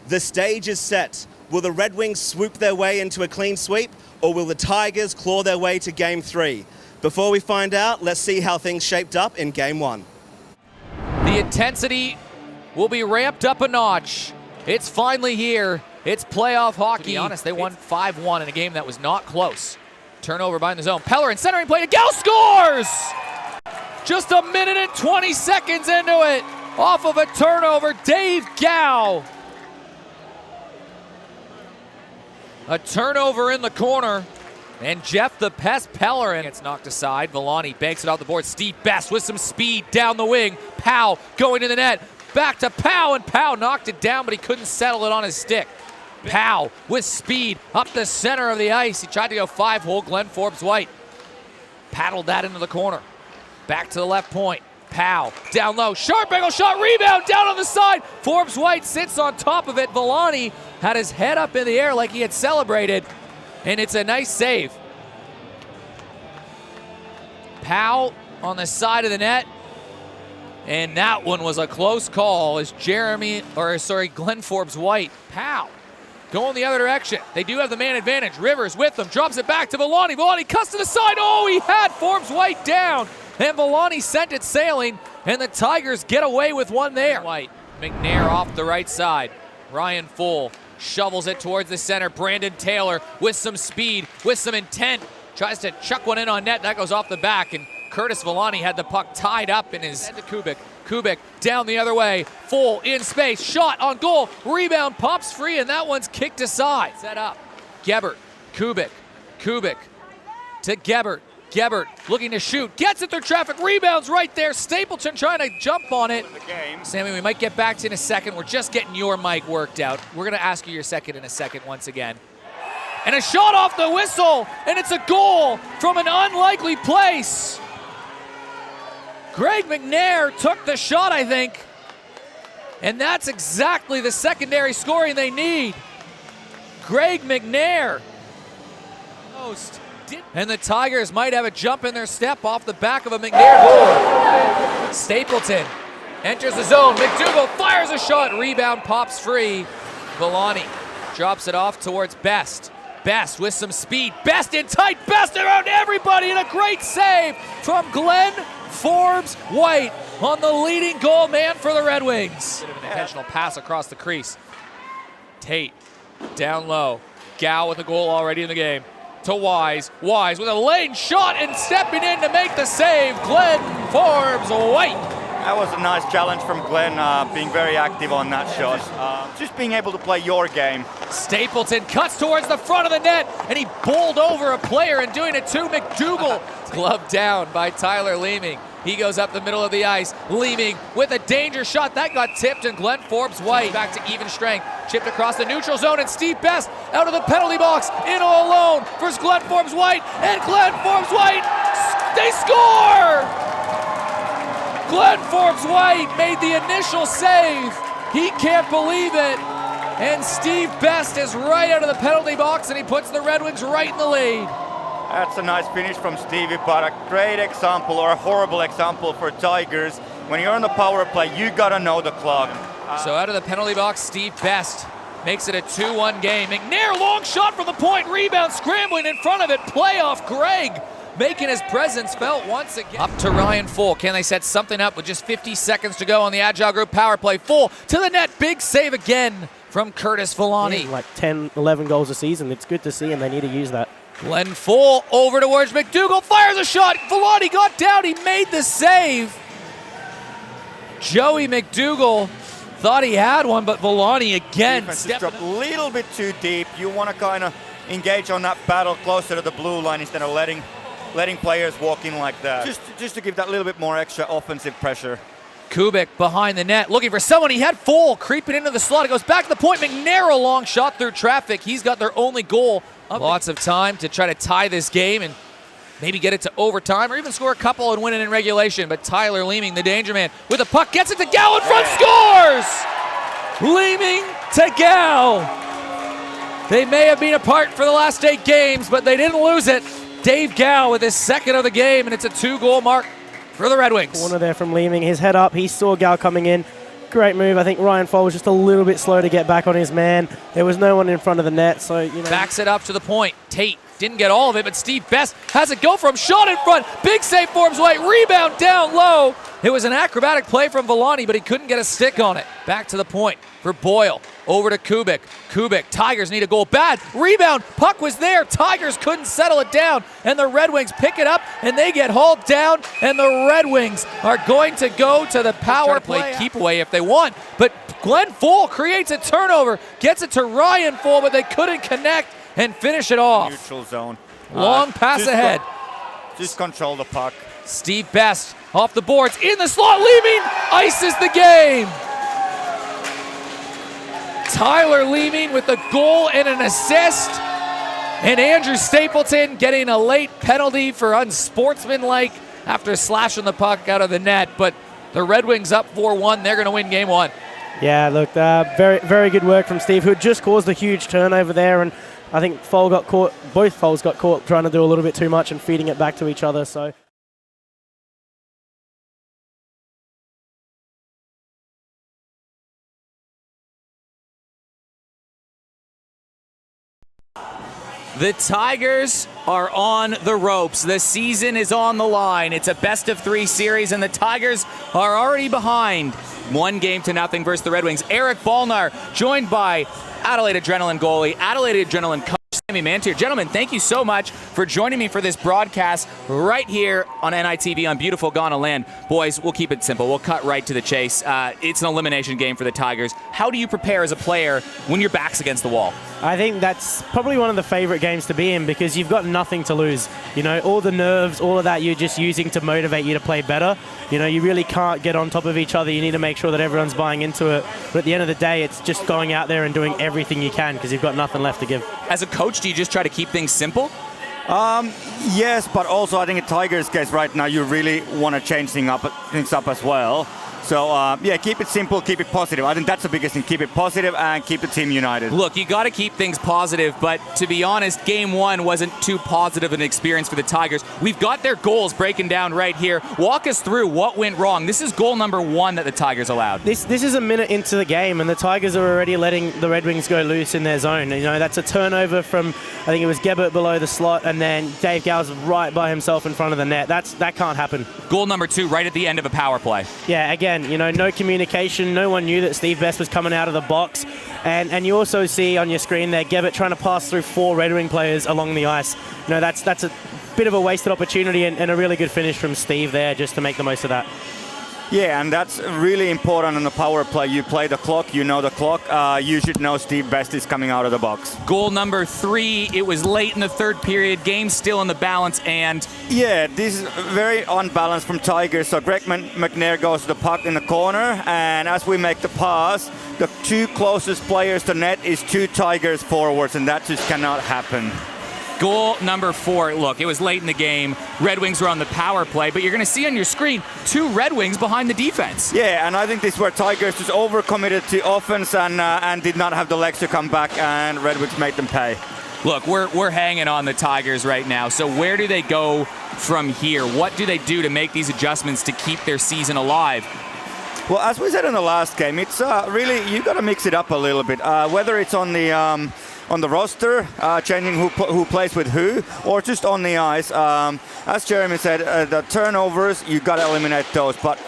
The stage is set. Will the Redwings swoop their way into a clean sweep, or will the Tigers claw their way to Game 3? Before we find out, let's see how things shaped up in Game 1. The intensity will be ramped up a notch. It's finally here. It's playoff hockey. To be honest, they won 5-1 in a game that was not close. Turnover behind the zone. Pellerin centering play to Gow scores! Just a minute and 20 seconds into it. Off of a turnover, Dave Gow. A turnover in the corner. And Jeff the Pest Pellerin gets knocked aside. Villani banks it off the board. Steve Best with some speed down the wing. Powell going to the net. Back to Powell, and Powell knocked it down, but he couldn't settle it on his stick. Powell with speed up the center of the ice. He tried to go 5-hole. Glenn Forbes-White paddled that into the corner. Back to the left point. Powell down low. Sharp angle shot. Rebound down on the side. Forbes-White sits on top of it. Villani had his head up in the air like he had celebrated. And it's a nice save. Powell on the side of the net. And that one was a close call as Glenn Forbes-White. Powell going the other direction. They do have the man advantage. Rivers with them, drops it back to Villani. Villani cuts to the side. Oh, he had Forbes-White down. And Villani sent it sailing, and the Tigers get away with one there. White, McNair off the right side. Ryan Full shovels it towards the center. Brandon Taylor with some speed, with some intent. Tries to chuck one in on net. That goes off the back, and Curtis Villani had the puck tied up in his head to Kubik. Kubik down the other way. Full in space. Shot on goal. Rebound pops free, and that one's kicked aside. Set up. Gebert. Kubik. Kubik to Gebert. Gebert looking to shoot. Gets it through traffic. Rebounds right there. Stapleton trying to jump on it. Sammy, we might get back to you in a second. We're just getting your mic worked out. We're going to ask you your second in a second once again. And a shot off the whistle, and it's a goal from an unlikely place. Greg McNair took the shot, I think. And that's exactly the secondary scoring they need. Greg McNair. And the Tigers might have a jump in their step off the back of a McNair goal. Stapleton enters the zone. McDougall fires a shot. Rebound pops free. Villani drops it off towards Best. Best with some speed. Best in tight. Best around everybody, and a great save from Glenn Forbes-White on the leading goal man for the Red Wings. Bit of an intentional pass across the crease. Tate down low. Gow with a goal already in the game. To Wise. Wise with a lane shot and stepping in to make the save. Glenn Forbes-White. That was a nice challenge from Glenn, being very active on that shot. Just being able to play your game. Stapleton cuts towards the front of the net, and he bowled over a player and doing it to McDougall. Gloved down by Tyler Leeming. He goes up the middle of the ice. Leeming with a danger shot. That got tipped, and Glenn Forbes-White back to even strength. Chipped across the neutral zone, and Steve Best out of the penalty box. In all alone versus Glenn Forbes-White, and Glenn Forbes-White, they score! Glenn Forbes-White made the initial save. He can't believe it. And Steve Best is right out of the penalty box, and he puts the Red Wings right in the lead. That's a nice finish from Stevie, but a great example, or a horrible example for Tigers. When you're on the power play, you gotta know the clock. So out of the penalty box, Steve Best makes it a 2-1 game. McNair, long shot from the point, rebound, scrambling in front of it. Playoff Greg making his presence felt once again. Up to Ryan Full. Can they set something up with just 50 seconds to go on the Agile Group power play? Full to the net. Big save again from Curtis Villani. Yeah, like 10, 11 goals a season. It's good to see, and they need to use that. Glenn Full over towards McDougall. Fires a shot. Villani got down. He made the save. Joey McDougall thought he had one, but Villani again stepped up a little bit too deep. You want to kind of engage on that battle closer to the blue line instead of letting players walk in like that. Just to give that little bit more extra offensive pressure. Kubik behind the net, looking for someone. He had Full creeping into the slot. It goes back to the point. McNair, a long shot through traffic. He's got their only goal. Lots of time to try to tie this game and maybe get it to overtime or even score a couple and win it in regulation. But Tyler Leeming, the danger man, with the puck, gets it to Gow in front, scores! Leeming to Gow. They may have been apart for the last 8 games, but they didn't lose it. Dave Gow with his second of the game, and it's a 2-goal mark for the Red Wings. Corner there from Leeming, his head up, he saw Gow coming in, great move. I think Ryan Fall was just a little bit slow to get back on his man. There was no one in front of the net, so, you know. Backs it up to the point. Tate didn't get all of it, but Steve Best has it go for him. Shot in front. Big save Forbes White. Rebound down low. It was an acrobatic play from Villani, but he couldn't get a stick on it. Back to the point for Boyle. Over to Kubik. Kubik. Tigers need a goal. Bad. Rebound. Puck was there. Tigers couldn't settle it down. And the Red Wings pick it up, and they get hauled down. And the Red Wings are going to go to the power play keep away if they want. But Glenn Full creates a turnover. Gets it to Ryan Full, but they couldn't connect and finish it off. Neutral zone. Long pass ahead. Just control the puck. Steve Best off the boards. In the slot. Leeming ices the game. Tyler Leeming with a goal and an assist. And Andrew Stapleton getting a late penalty for unsportsmanlike after slashing the puck out of the net. But the Red Wings up 4-1. They're going to win game one. Yeah, look, very, very good work from Steve, who had just caused a huge turnover there. And I think Foal got caught, both Foals got caught trying to do a little bit too much and feeding it back to each other. So. The Tigers are on the ropes. The season is on the line. It's a best-of-3 series, and the Tigers are already behind 1-0 versus the Red Wings. Eric Balnar, joined by Adelaide Adrenaline goalie, Adelaide Adrenaline coach, Sammy Mantier. Gentlemen, thank you so much for joining me for this broadcast right here on NITV on beautiful Ghana land. Boys, we'll keep it simple. We'll cut right to the chase. It's an elimination game for the Tigers. How do you prepare as a player when your back's against the wall? I think that's probably one of the favorite games to be in because you've got nothing to lose. You know, all the nerves, all of that you're just using to motivate you to play better. You know, you really can't get on top of each other. You need to make sure that everyone's buying into it. But at the end of the day, it's just going out there and doing everything you can because you've got nothing left to give. As a coach, do you just try to keep things simple? Yes, but also I think in Tigers' case right now, you really want to change things up as well. So, yeah, keep it simple, keep it positive. I think that's the biggest thing. Keep it positive and keep the team united. Look, you got to keep things positive, but to be honest, game one wasn't too positive an experience for the Tigers. We've got their goals breaking down right here. Walk us through what went wrong. This is goal number 1 that the Tigers allowed. This is a minute into the game, and the Tigers are already letting the Red Wings go loose in their zone. You know, that's a turnover from, I think it was Gebert below the slot, and then Dave Gow's right by himself in front of the net. That can't happen. Goal number 2 right at the end of a power play. Yeah, again, you know, no communication. No one knew that Steve Best was coming out of the box. And you also see on your screen there, Gebert trying to pass through 4 Red Wing players along the ice. You know, that's a bit of a wasted opportunity and a really good finish from Steve there just to make the most of that. Yeah, and that's really important in the power play. You play the clock, you know the clock. You should know Steve Best is coming out of the box. Goal number 3, it was late in the third period. Game still in the balance, and... Yeah, this is very unbalanced from Tigers. So Greg McNair goes to the puck in the corner, and as we make the pass, the 2 closest players to net is 2 Tigers forwards, and that just cannot happen. Goal number 4. Look, it was late in the game. Red Wings were on the power play, but you're going to see on your screen 2 Red Wings behind the defense. Yeah, and I think this is where Tigers just overcommitted to offense and did not have the legs to come back, and Red Wings made them pay. Look, we're hanging on the Tigers right now. So where do they go from here? What do they do to make these adjustments to keep their season alive? Well, as we said in the last game, it's really, you got to mix it up a little bit. Whether it's on the roster, changing who plays with who, or just on the ice. As Jeremy said, the turnovers, you got to eliminate those. But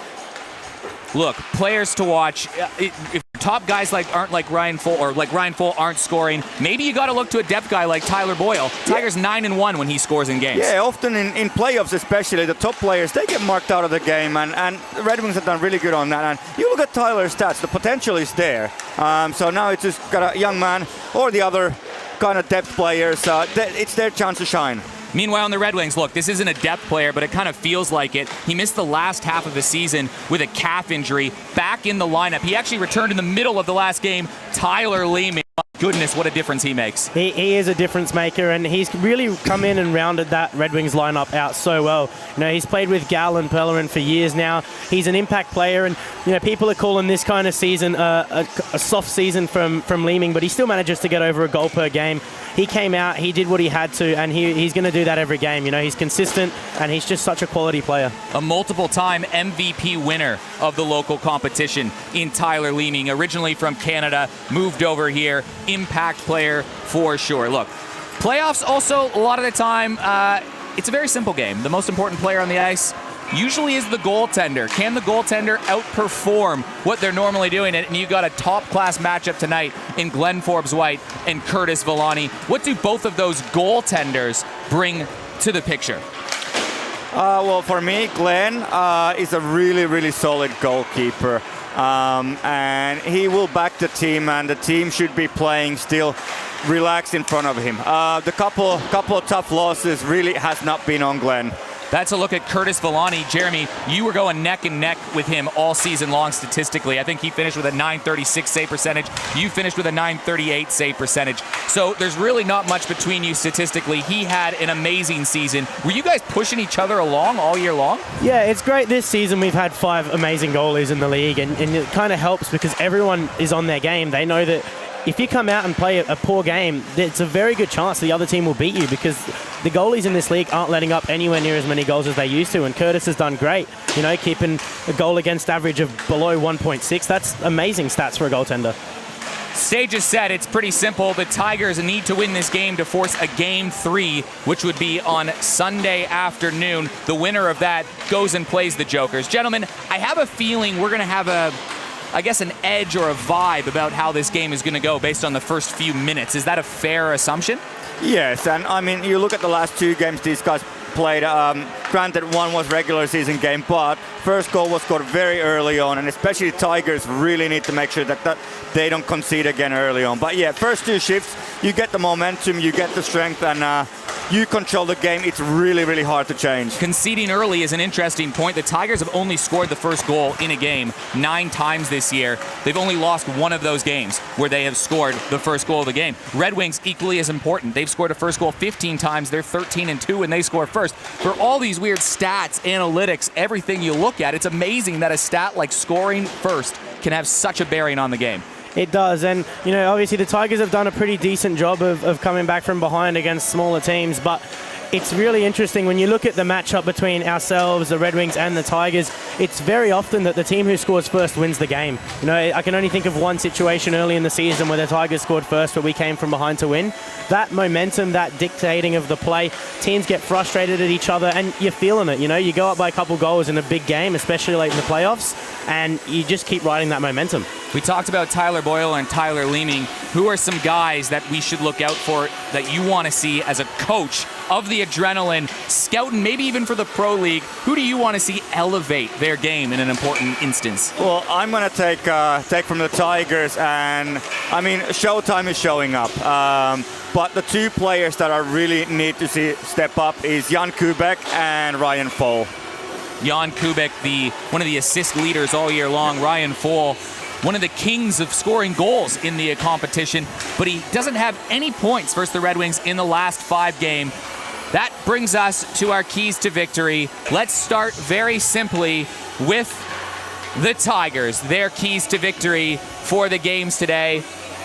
look, players to watch. If top guys aren't like Ryan Full, or like Ryan Full aren't scoring, maybe you got to look to a depth guy like Tyler Boyle. Tigers 9-1 when he scores in games. Yeah, often in playoffs especially, the top players, they get marked out of the game, and the Red Wings have done really good on that. And you look at Tyler's stats, the potential is there. So now it's just got a young man or the other kind of depth players. It's their chance to shine. Meanwhile, in the Red Wings, look, this isn't a depth player, but it kind of feels like it. He missed the last half of the season with a calf injury. Back in the lineup. He actually returned in the middle of the last game. Tyler Leeming. goodness, what a difference he makes. He is a difference maker, and he's really come in and rounded that Red Wings lineup out so well. He's played with Gal and Pellerin for years now. He's an impact player, and people are calling this kind of season a soft season from Leeming, but he still manages to get over a goal per game. He came out, he did what he had to, and he's going to do that every game. He's consistent, and he's just such a quality player. A multiple-time MVP winner of the local competition in Tyler Leeming, originally from Canada, moved over here, impact player for sure. Look, playoffs also, a lot of the time, it's a very simple game. The most important player on the ice usually is the goaltender. Can the goaltender outperform what they're normally doing? And you got a top-class matchup tonight in Glenn Forbes-White and Curtis Villani. What do both of those goaltenders bring to the picture? Well, for me, Glenn is a really, really solid goalkeeper. And he will back the team, and the team should be playing still relaxed in front of him. The couple of tough losses really has not been on Glenn. That's a look at Curtis Villani. Jeremy, you were going neck and neck with him all season long statistically. I think he finished with a .936 save percentage. You finished with a .938 save percentage. So there's really not much between you statistically. He had an amazing season. Were you guys pushing each other along all year long? Yeah, it's great. This season we've had 5 amazing goalies in the league, and it kind of helps because everyone is on their game. They know that if you come out and play a poor game, it's a very good chance the other team will beat you because the goalies in this league aren't letting up anywhere near as many goals as they used to, and Curtis has done great, keeping a goal against average of below 1.6. That's amazing stats for a goaltender. Stage is set. It's pretty simple. The Tigers need to win this game to force a Game 3, which would be on Sunday afternoon. The winner of that goes and plays the Jokers. Gentlemen, I have a feeling we're going to have an edge or a vibe about how this game is going to go based on the first few minutes. Is that a fair assumption? Yes, and I mean, you look at the last 2 games these guys played. Granted, one was regular season game, but first goal was scored very early on, and especially the Tigers really need to make sure that they don't concede again early on. But yeah, first 2 shifts, you get the momentum, you get the strength, and you control the game. It's really, really hard to change. Conceding early is an interesting point. The Tigers have only scored the first goal in a game 9 times this year. They've only lost one of those games where they have scored the first goal of the game. Red Wings, equally as important. They've scored a first goal 15 times. They're 13-2 and they score first. For all these weird stats, analytics, everything you look at, it's amazing that a stat like scoring first can have such a bearing on the game. It does, and obviously the Tigers have done a pretty decent job of coming back from behind against smaller teams, but it's really interesting when you look at the matchup between ourselves, the Red Wings, and the Tigers. It's very often that the team who scores first wins the game. I can only think of one situation early in the season where the Tigers scored first, but we came from behind to win. That momentum, that dictating of the play, teams get frustrated at each other, and you're feeling it. You go up by a couple goals in a big game, especially late in the playoffs, and you just keep riding that momentum. We talked about Tyler Boyle and Tyler Leeming. Who are some guys that we should look out for that you want to see as a coach of the adrenaline, scouting, maybe even for the pro league? Who do you want to see elevate their game in an important instance? Well, I'm going to take from the Tigers, and I mean, Showtime is showing up. But the 2 players that I really need to see step up is Jan Kubek and Ryan Foll. Jan Kubek, one of the assist leaders all year long. Ryan Foll, one of the kings of scoring goals in the competition, but he doesn't have any points versus the Red Wings in the last 5 games. That brings us to our keys to victory. Let's start very simply with the Tigers, their keys to victory for the games today.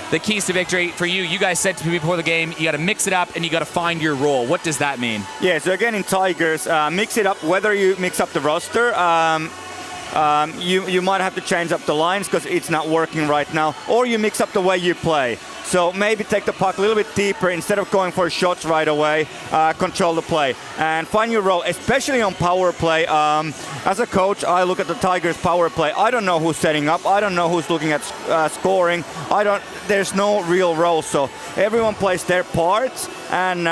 The keys to victory for you guys said to me before the game, you got to mix it up and you got to find your role. What does that mean? Yeah, so again in Tigers, mix it up, whether you mix up the roster, you might have to change up the lines because it's not working right now, or you mix up the way you play. So maybe take the puck a little bit deeper instead of going for shots right away. Control the play and find your role, especially on power play. As a coach, I look at the Tigers' power play. I don't know who's setting up. I don't know who's looking at scoring. There's no real role. So everyone plays their parts, and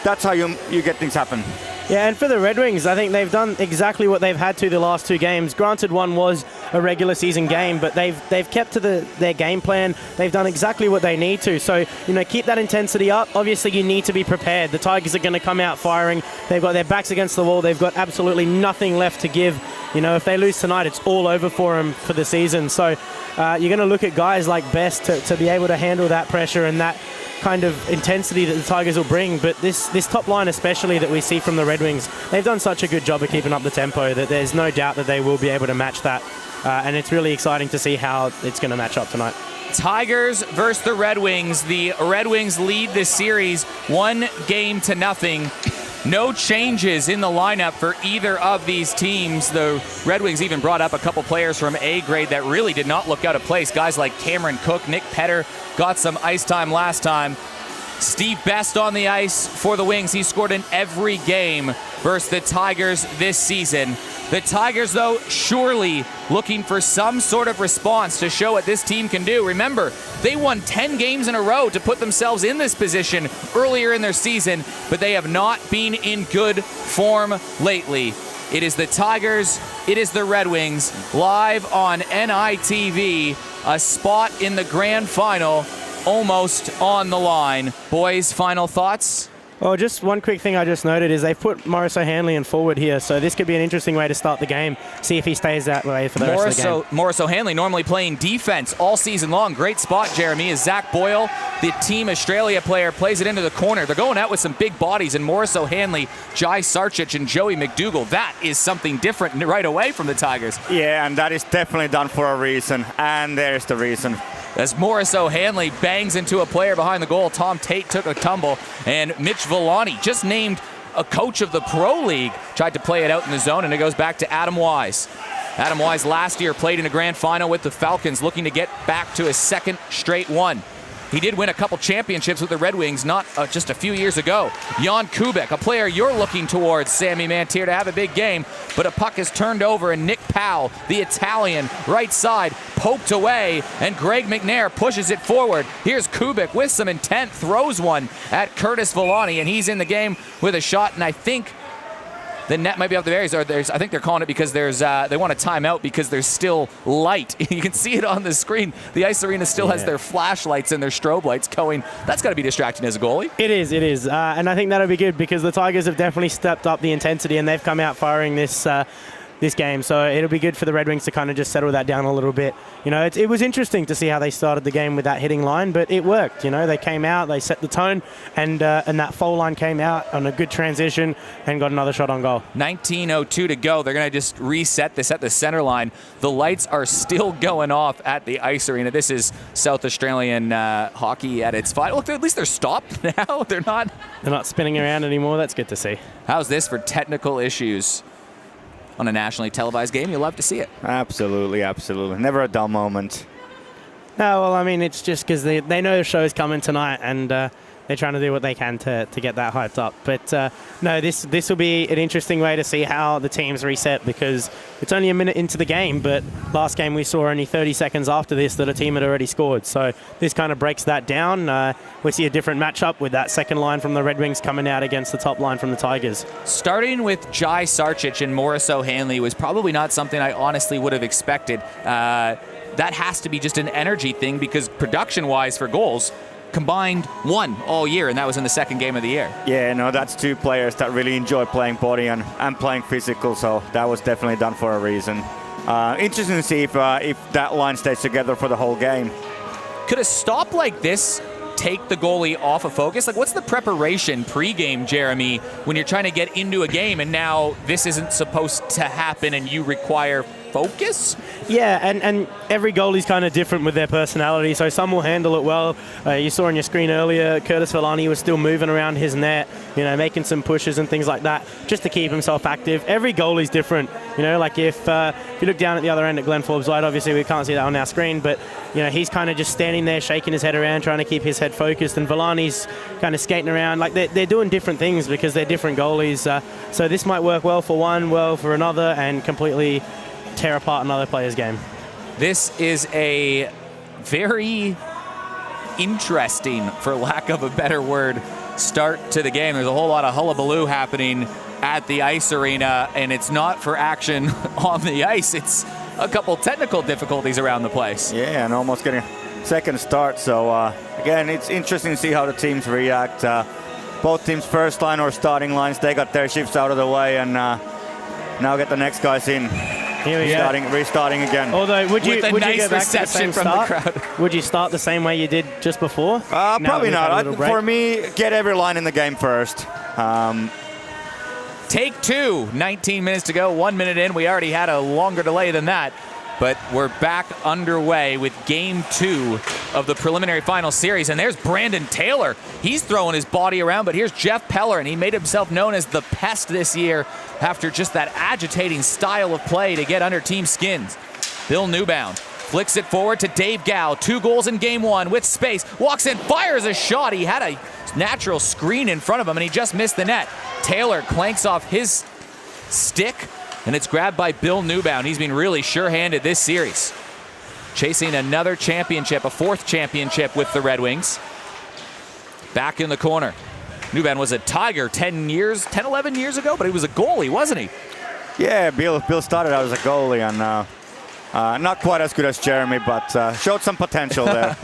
that's how you get things happen. Yeah, and for the Red Wings, I think they've done exactly what they've had to the last 2 games. Granted, one was a regular season game, but they've kept to their game plan. They've done exactly what they need to. So, keep that intensity up. Obviously, you need to be prepared. The Tigers are going to come out firing. They've got their backs against the wall. They've got absolutely nothing left to give. If they lose tonight, it's all over for them for the season. So you're going to look at guys like Best to be able to handle that pressure and that kind of intensity that the Tigers will bring. But this top line especially that we see from the Red Wings, they've done such a good job of keeping up the tempo that there's no doubt that they will be able to match that. And it's really exciting to see how it's going to match up tonight. Tigers versus the Red Wings. The Red Wings lead this series 1-0. No changes in the lineup for either of these teams. The Red Wings even brought up a couple players from A grade that really did not look out of place. Guys like Cameron Cook, Nick Petter got some ice time last time. Steve Best on the ice for the Wings. He scored in every game versus the Tigers this season. The Tigers, though, surely looking for some sort of response to show what this team can do. Remember, they won 10 games in a row to put themselves in this position earlier in their season, but they have not been in good form lately. It is the Tigers, it is the Red Wings, live on NITV, a spot in the grand final almost on the line. Boys, final thoughts? Well, just one quick thing I just noted is they've put Morris O'Hanley in forward here, so this could be an interesting way to start the game. See if he stays that way for the rest of the game. Morris O'Hanley normally playing defense all season long. Great spot, Jeremy, as Zac Boyle, the Team Australia player, plays it into the corner. They're going out with some big bodies, and Morris O'Hanley, Jai Sarchich, and Joey McDougall. That is something different right away from the Tigers. Yeah, and that is definitely done for a reason, and there's the reason. As Morris O'Hanley bangs into a player behind the goal, Tom Tate took a tumble, and Mitch Villani, just named a coach of the Pro League, tried to play it out in the zone, and it goes back to Adam Wise. Adam Wise last year played in a grand final with the Falcons, looking to get back to his second straight one. He did win a couple championships with the Red Wings not just a few years ago. Jan Kubek, a player you're looking towards, Sammy Mantier, to have a big game, but a puck is turned over, and Nick Powell, the Italian, right side, poked away, and Greg McNair pushes it forward. Here's Kubik with some intent, throws one at Curtis Villani, and he's in the game with a shot, and I think the net might be off the berries, or I think they're calling it because they want a timeout because there's still light. You can see it on the screen. The ice arena still has their flashlights and their strobe lights going. That's got to be distracting as a goalie. It is. And I think that'll be good because the Tigers have definitely stepped up the intensity and they've come out firing this game. So it'll be good for the Red Wings to kind of just settle that down a little bit. It was interesting to see how they started the game with that hitting line, but it worked. They came out, they set the tone, and that foul line came out on a good transition and got another shot on goal. 19:02 to go. They're going to just reset this at the center line. The lights are still going off at the ice arena. This is South Australian hockey at its final. Look, at least they're stopped now. They're not spinning around anymore. That's good to see. How's this for technical issues? On a nationally televised game, you'll love to see it. Absolutely. Never a dull moment. No, well, I mean, it's just because they know the show's coming tonight, and they're trying to do what they can to get that hyped up. But no, this will be an interesting way to see how the teams reset because it's only a minute into the game, but last game we saw only 30 seconds after this that a team had already scored. So this kind of breaks that down. We see a different matchup with that second line from the Red Wings coming out against the top line from the Tigers. Starting with Jai Sarchich and Morris O'Hanley was probably not something I honestly would have expected. That has to be just an energy thing because production-wise for goals, combined one all year, and that was in the second game of the year. Yeah, no, that's two players that really enjoy playing body and playing physical, so that was definitely done for a reason. Interesting to see if that line stays together for the whole game. Could a stop like this take the goalie off of focus? Like, what's the preparation pre-game, Jeremy, when you're trying to get into a game and now this isn't supposed to happen and you require focus? Yeah, and every goalie's kind of different with their personality, so some will handle it well. You saw on your screen earlier, Curtis Villani was still moving around his net, making some pushes and things like that, just to keep himself active. Every goalie's different. Like if you look down at the other end at Glenn Forbes White, obviously we can't see that on our screen, but he's kind of just standing there, shaking his head around, trying to keep his head focused, and Villani's kind of skating around. Like they're doing different things because they're different goalies. So this might work well for one, well for another, and completely tear apart another player's game. This is a very interesting, for lack of a better word, start to the game. There's a whole lot of hullabaloo happening at the ice arena, and it's not for action on the ice. It's a couple technical difficulties around the place. Yeah, and almost getting a second start. So again, it's interesting to see how the teams react. Both teams' first line or starting lines, they got their shifts out of the way, and now get the next guys in. Here we go. Restarting again. Although, would you With a go nice back to the same reception from start? the crowd. Would you start the same way you did just before? Now that Probably we've had a not. little break? For me, get every line in the game first. Take two, 19 minutes to go, 1 minute in. We already had a longer delay than that, but we're back underway with game 2 of the preliminary final series. And there's Brandon Taylor. He's throwing his body around, but here's Jeff Peller, and he made himself known as the Pest this year after just that agitating style of play to get under team skins. Bill Newbound flicks it forward to Dave Gow. 2 goals in game 1 with space. Walks in, fires a shot. He had a natural screen in front of him, and he just missed the net. Taylor clanks off his stick, and it's grabbed by Bill Newbound. He's been really sure-handed this series. Chasing another championship, a 4th championship with the Red Wings. Back in the corner. Newbound was a Tiger 10, 11 years ago, but he was a goalie, wasn't he? Yeah, Bill started out as a goalie, and not quite as good as Jeremy, but showed some potential there.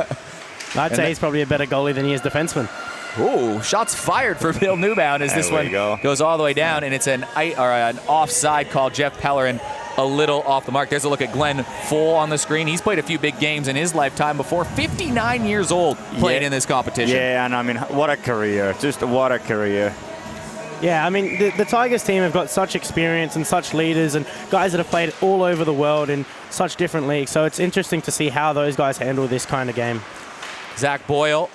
I'd say he's probably a better goalie than he is defenseman. Ooh, shots fired for Bill Newbound as this one goes all the way down, and it's an offside call. Jeff Pellerin a little off the mark. There's a look at Glenn Full on the screen. He's played a few big games in his lifetime before. 59 years old playing in this competition. Yeah, and I mean, what a career. Just what a career. Yeah, I mean, the Tigers team have got such experience and such leaders and guys that have played all over the world in such different leagues. So it's interesting to see how those guys handle this kind of game. Zac Boyle,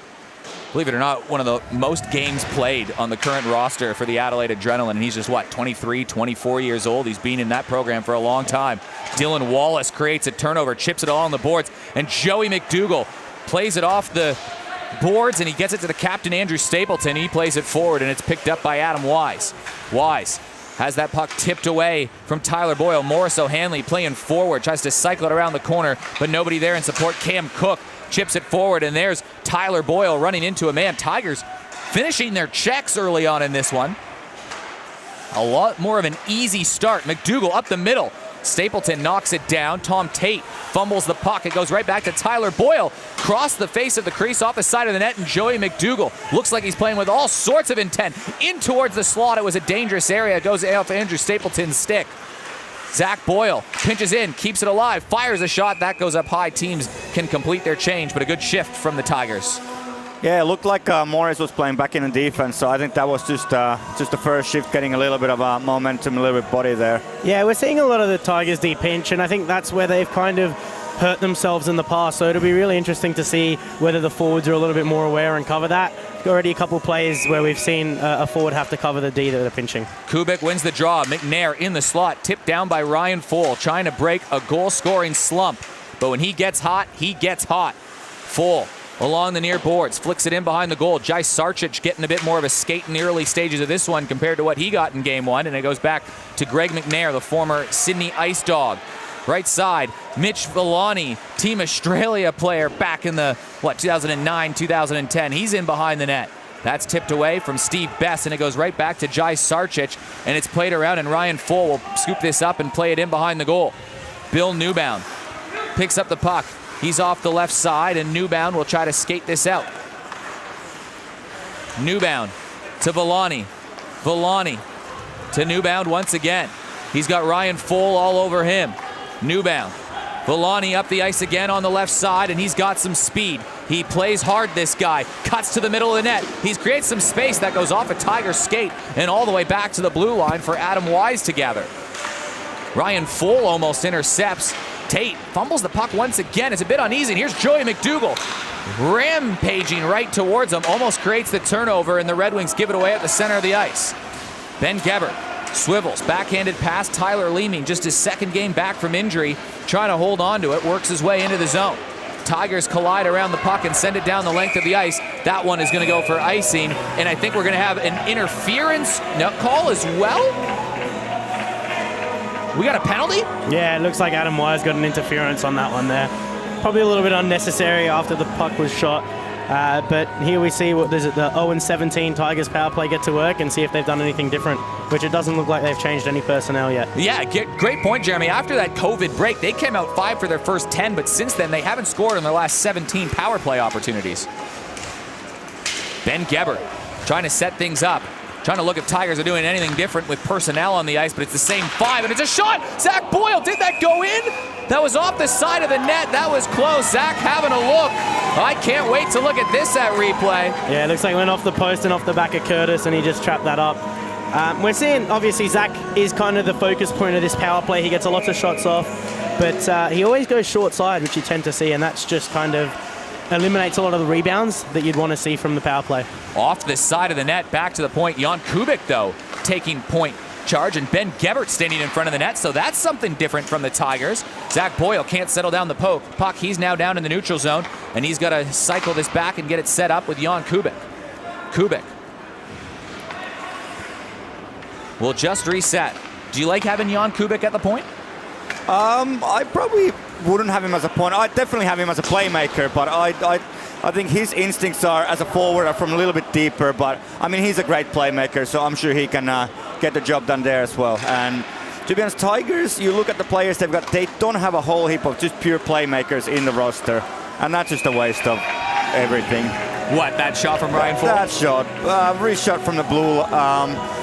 believe it or not, one of the most games played on the current roster for the Adelaide Adrenaline. And he's just, 23, 24 years old. He's been in that program for a long time. Dylan Wallace creates a turnover, chips it all on the boards. And Joey McDougall plays it off the boards, and he gets it to the captain, Andrew Stapleton. He plays it forward, and it's picked up by Adam Wise. Wise has that puck tipped away from Tyler Boyle. Morris O'Hanley playing forward, tries to cycle it around the corner, but nobody there in support. Cam Cook chips it forward, and there's Tyler Boyle running into a man. Tigers finishing their checks early on in this one. A lot more of an easy start. McDougall up the middle. Stapleton knocks it down. Tom Tate fumbles the puck. It goes right back to Tyler Boyle. Cross the face of the crease off the side of the net, and Joey McDougall looks like he's playing with all sorts of intent. In towards the slot. It was a dangerous area. It goes off Andrew Stapleton's stick. Zac Boyle pinches in, keeps it alive, fires a shot. That goes up high. Teams can complete their change, but a good shift from the Tigers. Yeah, it looked like Morris was playing back in the defense, so I think that was just the first shift, getting a little bit of momentum, a little bit of body there. Yeah, we're seeing a lot of the Tigers deep pinch, and I think that's where they've kind of hurt themselves in the past. So it'll be really interesting to see whether the forwards are a little bit more aware and cover that. Already a couple of plays where we've seen a forward have to cover the D that they're pinching. Kubik wins the draw. McNair in the slot, tipped down by Ryan Full, trying to break a goal-scoring slump. But when he gets hot, he gets hot. Full along the near boards, flicks it in behind the goal. Jai Sarchich getting a bit more of a skate in the early stages of this one compared to what he got in game 1, and it goes back to Greg McNair, the former Sydney Ice Dog. Right side, Mitch Villani, Team Australia player back in the, 2009, 2010. He's in behind the net. That's tipped away from Steve Best, and it goes right back to Jai Sarchich, and it's played around, and Ryan Full will scoop this up and play it in behind the goal. Bill Newbound picks up the puck. He's off the left side, and Newbound will try to skate this out. Newbound to Villani. Villani to Newbound once again. He's got Ryan Full all over him. Newbound. Villani up the ice again on the left side, and he's got some speed. He plays hard, this guy. Cuts to the middle of the net. He creates some space that goes off a Tiger skate and all the way back to the blue line for Adam Wise to gather. Ryan Full almost intercepts. Tate fumbles the puck once again. It's a bit uneasy. Here's Joey McDougall rampaging right towards him. Almost creates the turnover, and the Red Wings give it away at the center of the ice. Ben Gebert swivels. Backhanded pass. Tyler Leeming, just his second game back from injury, trying to hold on to it. Works his way into the zone. Tigers collide around the puck and send it down the length of the ice. That one is going to go for icing, and I think we're going to have an interference call as well. We got a penalty? Yeah, it looks like Adam Wise got an interference on that one there. Probably a little bit unnecessary after the puck was shot. But here we see what is it, the 0-17 Tigers power play get to work and see if they've done anything different, which it doesn't look like they've changed any personnel yet. Yeah, great point, Jeremy. After that COVID break, they came out 5 for their first 10, but since then they haven't scored in their last 17 power play opportunities. Ben Gebert trying to set things up. Trying to look if Tigers are doing anything different with personnel on the ice, but it's the same 5, and it's a shot! Zac Boyle, did that go in? That was off the side of the net. That was close. Zac having a look. I can't wait to look at this at replay. Yeah, it looks like it went off the post and off the back of Curtis, and he just trapped that up. We're seeing, obviously, Zac is kind of the focus point of this power play. He gets a lot of shots off, but he always goes short side, which you tend to see, and that's just kind of eliminates a lot of the rebounds that you'd want to see from the power play. Off the side of the net, back to the point. Jan Kubik, though, taking point charge, and Ben Gebert standing in front of the net, so that's something different from the Tigers. Zac Boyle can't settle down the puck. He's now down in the neutral zone, and he's got to cycle this back and get it set up with Jan Kubik. Kubik will just reset. Do you like having Jan Kubik at the point? I probably wouldn't have him as a point. I'd definitely have him as a playmaker, but I think his instincts are as a forward are from a little bit deeper. But I mean, he's a great playmaker, so I'm sure he can get the job done there as well. And to be honest, Tigers, you look at the players they've got, they don't have a whole heap of just pure playmakers in the roster, and that's just a waste of everything. What, that shot from Ryan Ford? That shot, wrist shot from the blue,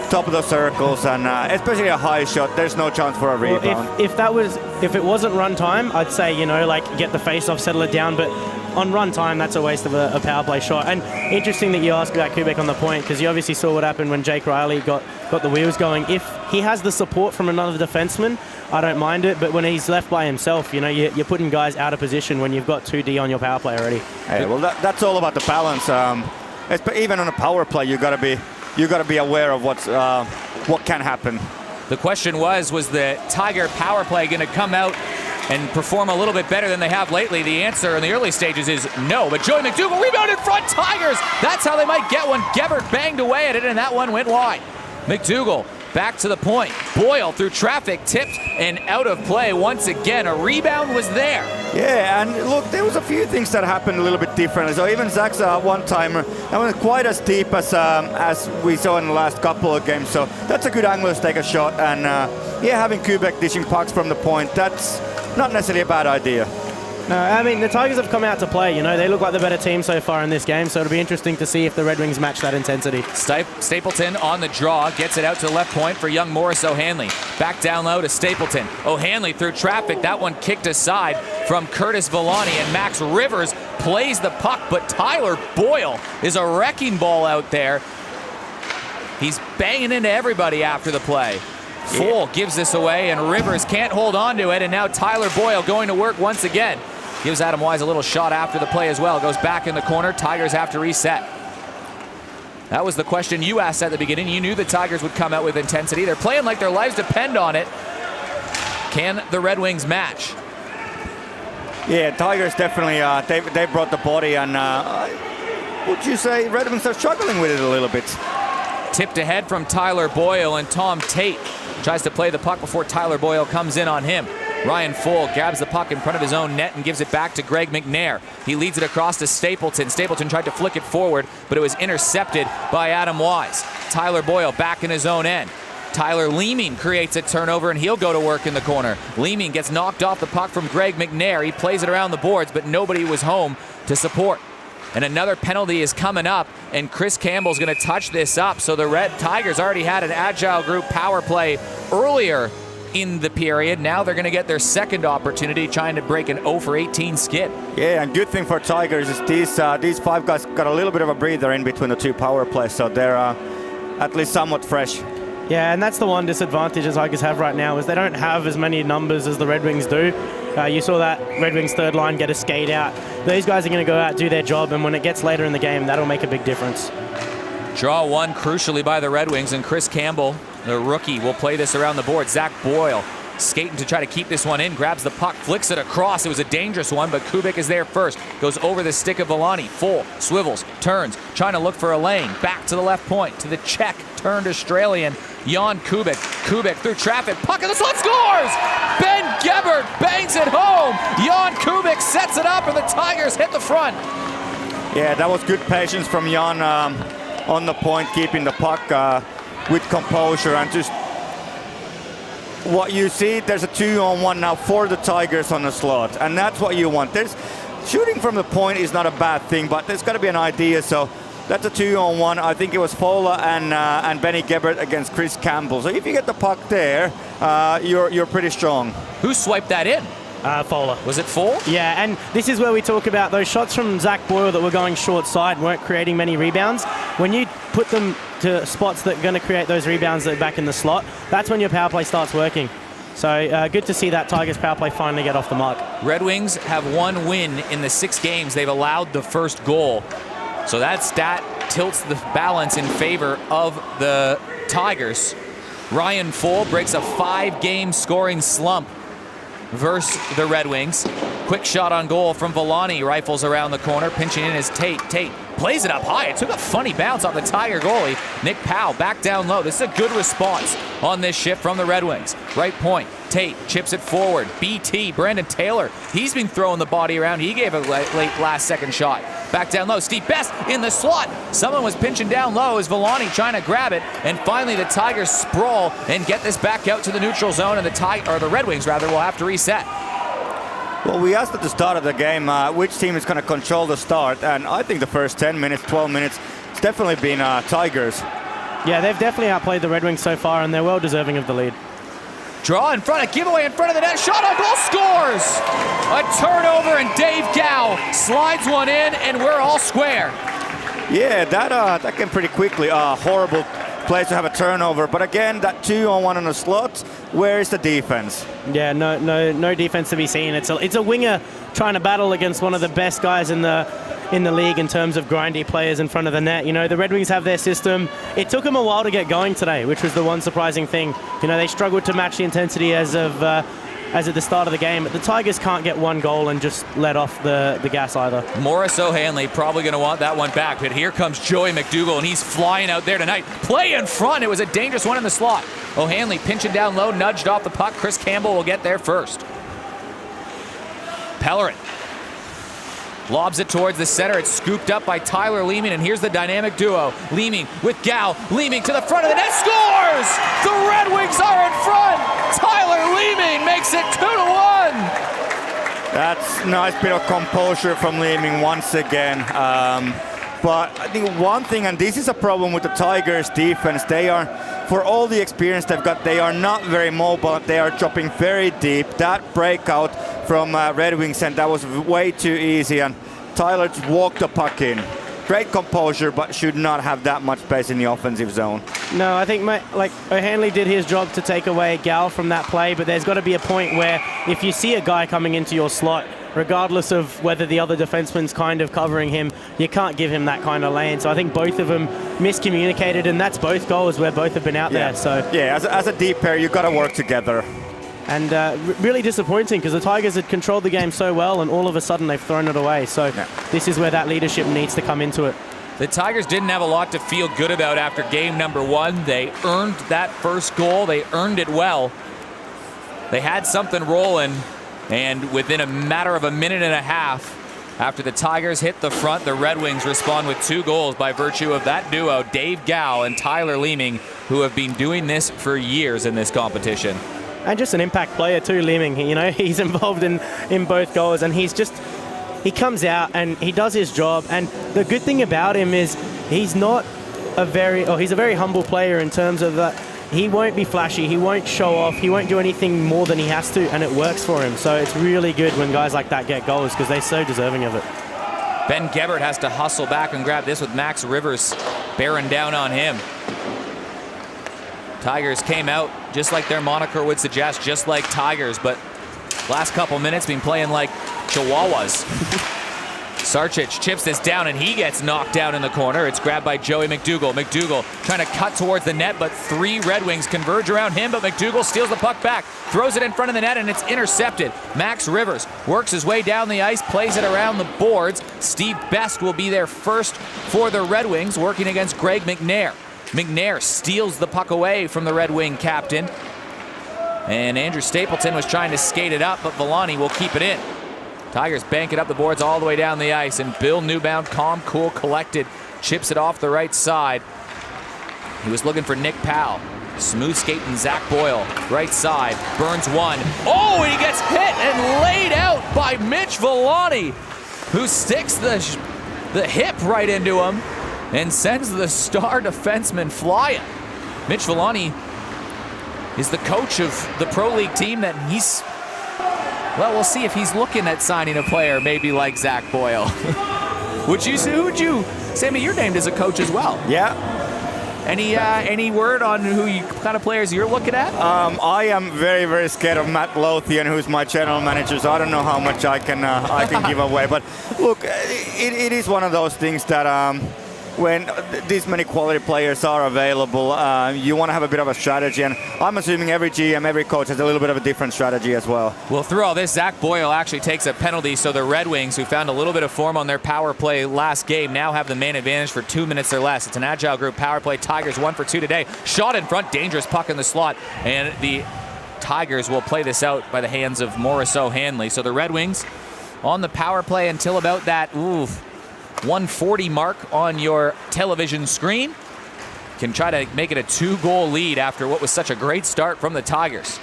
top of the circles, and especially a high shot, there's no chance for a rebound. Well, if it wasn't run time, I'd say, you know, like get the face off, settle it down, but on run time, that's a waste of a power play shot. And interesting that you ask about Kubik on the point, because you obviously saw what happened when Jake Riley got the wheels going. If he has the support from another defenseman, I don't mind it, but when he's left by himself, you know, you're putting guys out of position when you've got 2D on your power play already. Hey, well, that's all about the balance. Even on a power play, you got to be aware of what can happen. The question was the Tiger power play going to come out and perform a little bit better than they have lately? The answer in the early stages is no, but Joey McDougall rebound in front, Tigers! That's how they might get one. Gebert banged away at it, and that one went wide. McDougall back to the point. Boyle through traffic, tipped and out of play once again. A rebound was there. Yeah, and look, there was a few things that happened a little bit differently. So even Zac's one-timer, that wasn't quite as deep as we saw in the last couple of games. So that's a good angle to take a shot. And yeah, having Kubik dishing pucks from the point, that's not necessarily a bad idea. No, I mean, the Tigers have come out to play. You know, they look like the better team so far in this game, so it'll be interesting to see if the Red Wings match that intensity. Stapleton on the draw, gets it out to the left point for young Morris O'Hanley. Back down low to Stapleton. O'Hanley through traffic. That one kicked aside from Curtis Villani, and Max Rivers plays the puck, but Tyler Boyle is a wrecking ball out there. He's banging into everybody after the play. Full gives this away, and Rivers can't hold on to it, and now Tyler Boyle going to work once again. Gives Adam Wise a little shot after the play as well. Goes back in the corner. Tigers have to reset. That was the question you asked at the beginning. You knew the Tigers would come out with intensity. They're playing like their lives depend on it. Can the Red Wings match? Yeah, Tigers definitely, they brought the body, and would you say Red Wings are struggling with it a little bit? Tipped ahead from Tyler Boyle, and Tom Tate tries to play the puck before Tyler Boyle comes in on him. Ryan Full grabs the puck in front of his own net and gives it back to Greg McNair. He leads it across to Stapleton. Stapleton tried to flick it forward, but it was intercepted by Adam Wise. Tyler Boyle back in his own end. Tyler Leeming creates a turnover, and he'll go to work in the corner. Leeming gets knocked off the puck from Greg McNair. He plays it around the boards, but nobody was home to support. And another penalty is coming up, and Chris Campbell's going to touch this up. So the Red Tigers already had an agile group power play earlier in the period. Now they're going to get their second opportunity, trying to break an 0-for-18 skid. Yeah, and good thing for Tigers is these five guys got a little bit of a breather in between the two power plays, so they're at least somewhat fresh. Yeah, and that's the one disadvantage the Tigers have right now, is they don't have as many numbers as the Red Wings do. You saw that Red Wings third line get a skate out. These guys are going to go out, do their job, and when it gets later in the game, that'll make a big difference. Draw one crucially by the Red Wings, and Chris Campbell, the rookie, will play this around the board. Zac Boyle skating to try to keep this one in, grabs the puck, flicks it across. It was a dangerous one, but Kubik is there first. Goes over the stick of Villani. Full, swivels, turns, trying to look for a lane. Back to the left point, to the Czech, turned Australian, Jan Kubik. Kubik through traffic, puck in the slot, scores! Ben Gebert bangs it home. Jan Kubik sets it up, and the Tigers hit the front. Yeah, that was good patience from Jan on the point, keeping the puck with composure, and just what you see, there's a 2-on-1 now for the Tigers on the slot, and that's what you want. Shooting from the point is not a bad thing, but there's got to be an idea. So that's a 2-on-1. I think it was Fola and Benny Gebert against Chris Campbell. So if you get the puck there, you're pretty strong. Who swiped that in? Fowler. Was it full? Yeah, and this is where we talk about those shots from Zac Boyle that were going short side weren't creating many rebounds. When you put them to spots that are going to create those rebounds that are back in the slot, that's when your power play starts working. So good to see that Tigers power play finally get off the mark. Red Wings have one win in the 6 games they've allowed the first goal. So that stat tilts the balance in favor of the Tigers. Ryan Fohl breaks a 5-game scoring slump versus the Red Wings. Quick shot on goal from Villani, rifles around the corner, pinching in is Tate. Tate plays it up high. It took a funny bounce off the Tiger goalie. Nick Powell back down low. This is a good response on this shift from the Red Wings. Right point, Tate chips it forward. BT, Brandon Taylor, he's been throwing the body around. He gave a late last second shot. Back down low, Steve Best in the slot. Someone was pinching down low as Villani trying to grab it. And finally the Tigers sprawl and get this back out to the neutral zone, and the Red Wings rather will have to reset. Well, we asked at the start of the game which team is going to control the start, and I think the first 10 minutes, 12 minutes, it's definitely been Tigers. Yeah, they've definitely outplayed the Red Wings so far, and they're well deserving of the lead. Draw in front, a giveaway in front of the net, shot on goal, scores! A turnover, and Dave Gow slides one in, and we're all square. Yeah, that came pretty quickly. Horrible place to have a turnover, but again, that 2-on-1 on the slot, where is the defense? Yeah, no defense to be seen. It's a winger trying to battle against one of the best guys in the league in terms of grindy players in front of the net. You know, the Red Wings have their system. It took them a while to get going today, which was the one surprising thing. You know, they struggled to match the intensity as at the start of the game. But the Tigers can't get one goal and just let off the gas either. Morris O'Hanley probably going to want that one back, but here comes Joey McDougall, and he's flying out there tonight. Play in front. It was a dangerous one in the slot. O'Hanley pinching down low, nudged off the puck. Chris Campbell will get there first. Pellerin lobs it towards the center. It's scooped up by Tyler Leeming, and here's the dynamic duo. Leeming with Gow. Leeming to the front of the net. Scores! The Red Wings are in front! Tyler Leeming makes it 2-1! That's a nice bit of composure from Leeming once again. But I think one thing, and this is a problem with the Tigers defense, they are, for all the experience they've got, they are not very mobile. They are dropping very deep. That breakout from Red Wings, and that was way too easy, and Tyler just walked the puck in. Great composure, but should not have that much space in the offensive zone. No, I think O'Hanley did his job to take away Gal from that play, but there's got to be a point where if you see a guy coming into your slot, regardless of whether the other defenseman's kind of covering him, you can't give him that kind of lane. So I think both of them miscommunicated, and that's both goals where both have been out there. So yeah, as a deep pair, you've got to work together. And really disappointing because the Tigers had controlled the game so well, and all of a sudden they've thrown it away. So this is where that leadership needs to come into it. The Tigers didn't have a lot to feel good about after game number 1. They earned that first goal. They earned it well. They had something rolling, and within a matter of a minute and a half, after the Tigers hit the front, the Red Wings respond with 2 goals by virtue of that duo, Dave Gow and Tyler Leeming, who have been doing this for years in this competition. And just an impact player too, Leeming. You know, he's involved in both goals, and he comes out and he does his job. And the good thing about him is he's a very humble player in terms of that. He won't be flashy, he won't show off, he won't do anything more than he has to, and it works for him. So it's really good when guys like that get goals because they're so deserving of it. Ben Gebert has to hustle back and grab this with Max Rivers bearing down on him. Tigers came out just like their moniker would suggest, just like Tigers, but last couple minutes been playing like Chihuahuas. Sarchich chips this down, and he gets knocked down in the corner. It's grabbed by Joey McDougall. McDougall trying to cut towards the net, but 3 Red Wings converge around him, but McDougall steals the puck back, throws it in front of the net, and it's intercepted. Max Rivers works his way down the ice, plays it around the boards. Steve Best will be there first for the Red Wings, working against Greg McNair. McNair steals the puck away from the Red Wing captain. And Andrew Stapleton was trying to skate it up, but Villani will keep it in. Tigers bank it up the boards all the way down the ice, and Bill Newbound, calm, cool, collected, chips it off the right side. He was looking for Nick Powell. Smooth skating Zac Boyle, right side, burns one. Oh, and he gets hit and laid out by Mitch Villani, who sticks the hip right into him and sends the star defenseman flying. Mitch Villani is the coach of the Pro League team that he's, well, we'll see if he's looking at signing a player maybe like Zac Boyle. Who would you, Sammy, you're named as a coach as well. Yeah. Any word on kind of players you're looking at? I am very, very scared of Matt Lothian, who's my general manager, so I don't know how much I can give away. But look, it is one of those things that when this many quality players are available, you want to have a bit of a strategy, and I'm assuming every GM, every coach has a little bit of a different strategy as well. Well, through all this, Zac Boyle actually takes a penalty, so the Redwings, who found a little bit of form on their power play last game, now have the man advantage for 2 minutes or less. It's an agile group power play. Tigers 1 for 2 today. Shot in front, dangerous puck in the slot, and the Tigers will play this out by the hands of Morris O'Hanley. So the Red Wings on the power play until about that 140 mark on your television screen. Can try to make it a 2-goal lead after what was such a great start from the Tigers.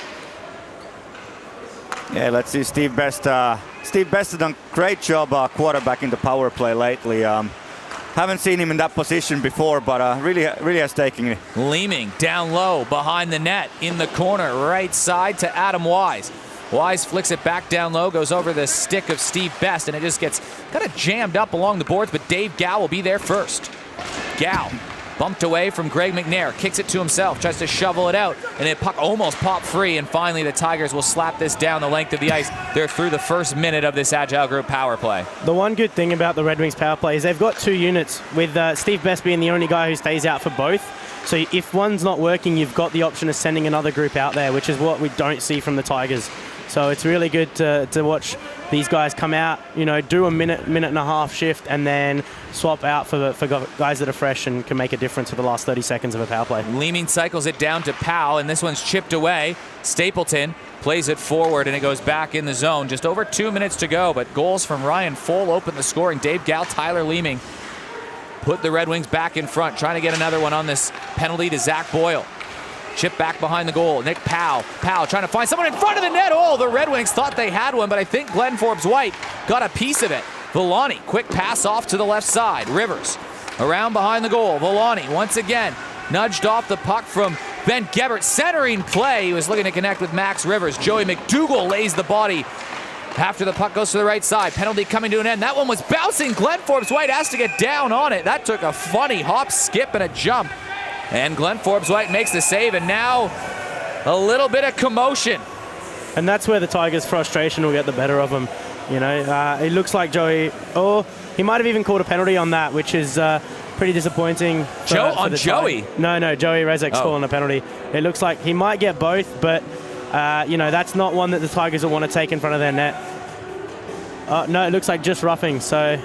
Yeah, let's see. Steve Best has done a great job quarterbacking the power play lately. Haven't seen him in that position before, but really has taken it. Leeming down low behind the net in the corner, right side to Adam Wise. Wise flicks it back down low, goes over the stick of Steve Best, and it just gets kind of jammed up along the boards, but Dave Gow will be there first. Gow bumped away from Greg McNair, kicks it to himself, tries to shovel it out, and it puck almost popped free, and finally the Tigers will slap this down the length of the ice. They're through the first minute of this Agile Group power play. The one good thing about the Red Wings power play is they've got 2 units, with Steve Best being the only guy who stays out for both. So if one's not working, you've got the option of sending another group out there, which is what we don't see from the Tigers. So it's really good to watch these guys come out, do a minute and a half shift, and then swap out for guys that are fresh and can make a difference for the last 30 seconds of a power play. Leeming cycles it down to Powell, and this one's chipped away. Stapleton plays it forward, and it goes back in the zone. Just over 2 minutes to go, but goals from Ryan Fohl open the scoring. Dave Gow, Tyler Leeming put the Red Wings back in front, trying to get another one on this penalty to Zac Boyle. Chip back behind the goal. Nick Powell. Powell trying to find someone in front of the net. Oh, the Red Wings thought they had one, but I think Glenn Forbes-White got a piece of it. Villani, quick pass off to the left side. Rivers around behind the goal. Villani once again nudged off the puck from Ben Gebert. Centering play. He was looking to connect with Max Rivers. Joey McDougall lays the body after the puck goes to the right side. Penalty coming to an end. That one was bouncing. Glenn Forbes-White has to get down on it. That took a funny hop, skip, and a jump. And Glenn Forbes-White makes the save, and now a little bit of commotion. And that's where the Tigers' frustration will get the better of them. It looks like Joey, he might have even called a penalty on that, which is pretty disappointing. For Joey? No, Joey Rezek's calling a penalty. It looks like he might get both, but that's not one that the Tigers will want to take in front of their net. No, it looks like just roughing, so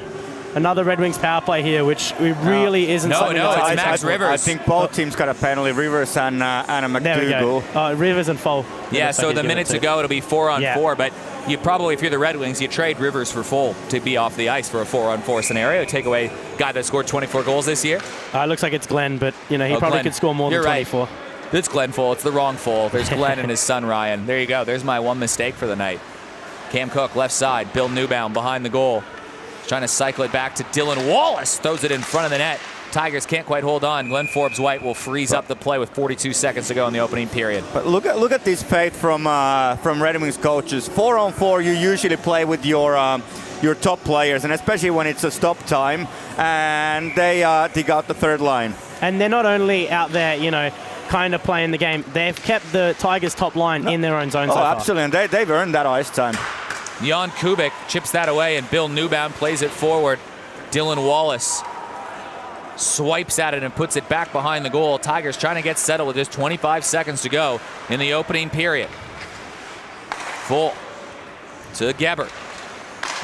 another Red Wings power play here, which really isn't something. No, it's Max Rivers. I think both teams got a penalty, Rivers and McDougall. Rivers and Fohl. Yeah, so the minutes ago it'll be 4-on-4, but you probably, if you're the Red Wings, you trade Rivers for Fohl to be off the ice for a 4-on-4 scenario. Take away a guy that scored 24 goals this year. Looks like it's Glenn, but he probably Glenn could score more than 24. Right. It's Glenn Fohl. It's the wrong Fohl. There's Glenn and his son Ryan. There you go. There's my one mistake for the night. Cam Cook, left side. Bill Newbound behind the goal. Trying to cycle it back to Dylan Wallace. Throws it in front of the net. Tigers can't quite hold on. Glenn Forbes-White will freeze up the play with 42 seconds to go in the opening period. But look at this faith from Red Wings coaches. 4-on-4, you usually play with your top players, and especially when it's a stop time, and they dig out the third line. And they're not only out there, kind of playing the game. They've kept the Tigers' top line in their own zone so far. Absolutely, and they've earned that ice time. Jan Kubik chips that away, and Bill Newbound plays it forward. Dylan Wallace swipes at it and puts it back behind the goal. Tigers trying to get settled with just 25 seconds to go in the opening period. Full to Gebert.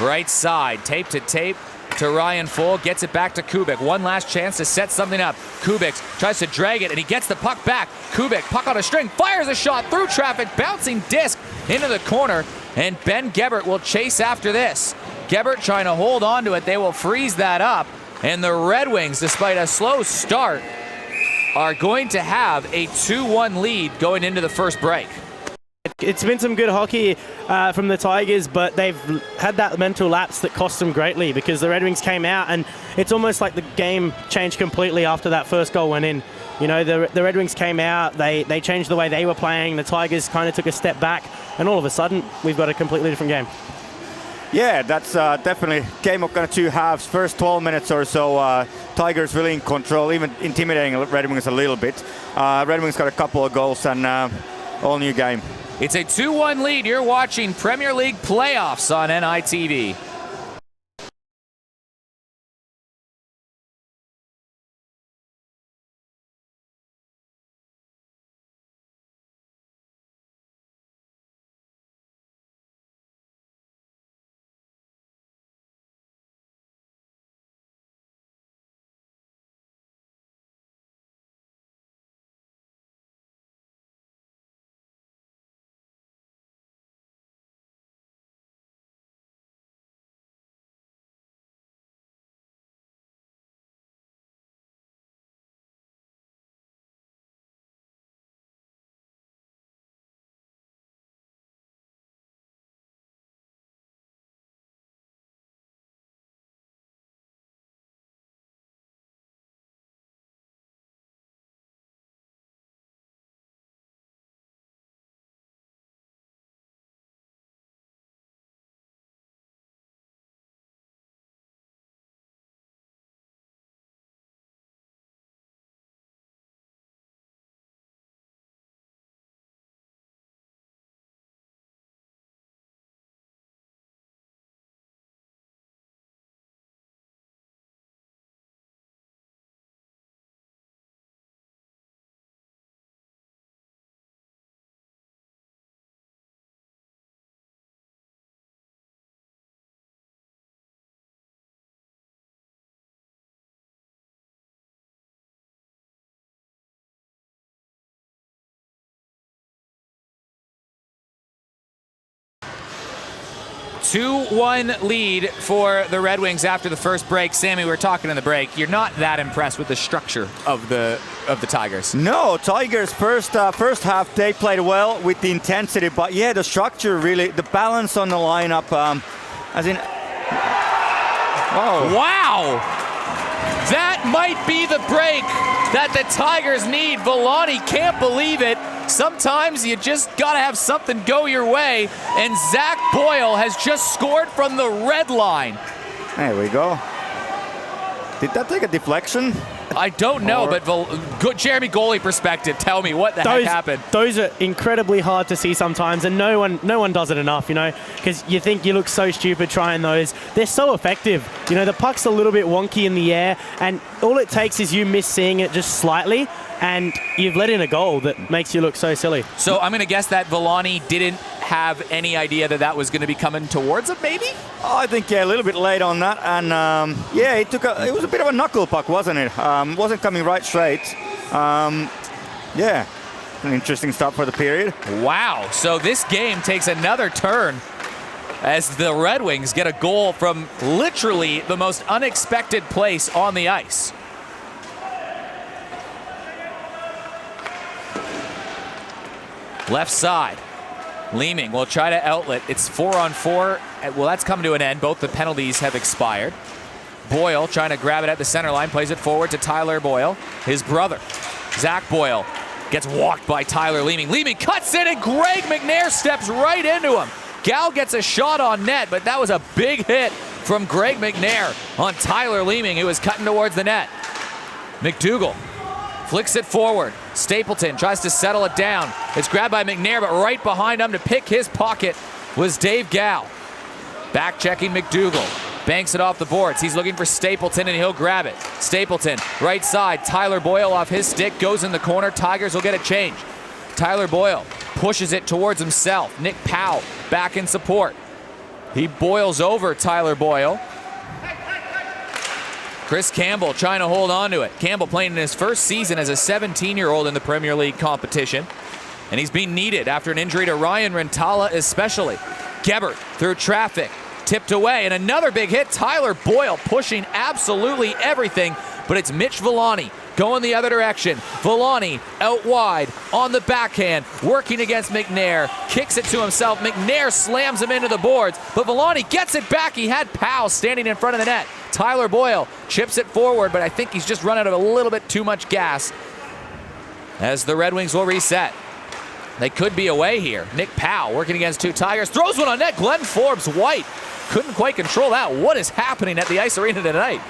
Right side, tape to tape to Ryan Fohl. Gets it back to Kubik. One last chance to set something up. Kubik tries to drag it, and he gets the puck back. Kubik, puck on a string, fires a shot through traffic, bouncing disc into the corner. And Ben Gebert will chase after this. Gebert trying to hold on to it. They will freeze that up. And the Red Wings, despite a slow start, are going to have a 2-1 lead going into the first break. It's been some good hockey from the Tigers, but they've had that mental lapse that cost them greatly because the Red Wings came out and it's almost like the game changed completely after that first goal went in. You know, the Red Wings came out, they changed the way they were playing, the Tigers kind of took a step back, and all of a sudden, we've got a completely different game. Yeah, that's definitely game of kind of two halves. First 12 minutes or so, Tigers really in control, even intimidating Red Wings a little bit. Red Wings got a couple of goals and all new game. It's a 2-1 lead. You're watching Premier League playoffs on NITV. Two-1 lead for the Red Wings after the first break. Sammy, we were talking in the break. You're not that impressed with the structure of the Tigers. No, Tigers first half they played well with the intensity, but yeah, the structure really, the balance on the lineup, as in. Oh. Wow! That might be the break that the Tigers need. Villani can't believe it. Sometimes you just gotta have something go your way, and Zac Boyle has just scored from the red line. There we go. Did that take a deflection? I don't know, but good Jeremy goalie perspective. Tell me what the heck happened. Those are incredibly hard to see sometimes, and no one does it enough, you know, because you think you look so stupid trying those. They're so effective. You know, the puck's a little bit wonky in the air, and all it takes is you miss seeing it just slightly, and you've let in a goal that makes you look so silly. So I'm going to guess that Villani didn't have any idea that was going to be coming towards him, maybe? Oh, I think, yeah, a little bit late on that. And, yeah, it was a bit of a knuckle puck, wasn't it? Wasn't coming right straight. Yeah, an interesting start for the period. Wow. So this game takes another turn as the Red Wings get a goal from literally the most unexpected place on the ice. Left side. Leeming will try to outlet. It's 4-on-4. Well, that's come to an end. Both the penalties have expired. Boyle trying to grab it at the center line, plays it forward to Tyler Boyle. His brother, Zac Boyle, gets walked by Tyler Leeming. Leeming cuts in, and Greg McNair steps right into him. Gal gets a shot on net, but that was a big hit from Greg McNair on Tyler Leeming, who was cutting towards the net. McDougall flicks it forward. Stapleton tries to settle it down. It's grabbed by McNair, but right behind him to pick his pocket was Dave Gal. Back checking McDougall. Banks it off the boards. He's looking for Stapleton, and he'll grab it. Stapleton, right side. Tyler Boyle off his stick, goes in the corner. Tigers will get a change. Tyler Boyle pushes it towards himself. Nick Powell back in support. He boils over Tyler Boyle. Chris Campbell trying to hold on to it. Campbell playing in his first season as a 17-year-old in the Premier League competition. And he's being needed after an injury to Ryan Rentala especially. Gebert through traffic, tipped away, and another big hit. Tyler Boyle pushing absolutely everything, but it's Mitch Villani going the other direction. Villani out wide on the backhand, working against McNair, kicks it to himself. McNair slams him into the boards, but Villani gets it back. He had Powell standing in front of the net. Tyler Boyle chips it forward, but I think he's just run out of a little bit too much gas as the Red Wings will reset. They could be away here. Nick Powell working against two Tigers, throws one on net. Glenn Forbes-White couldn't quite control that. What is happening at the Ice Arena tonight?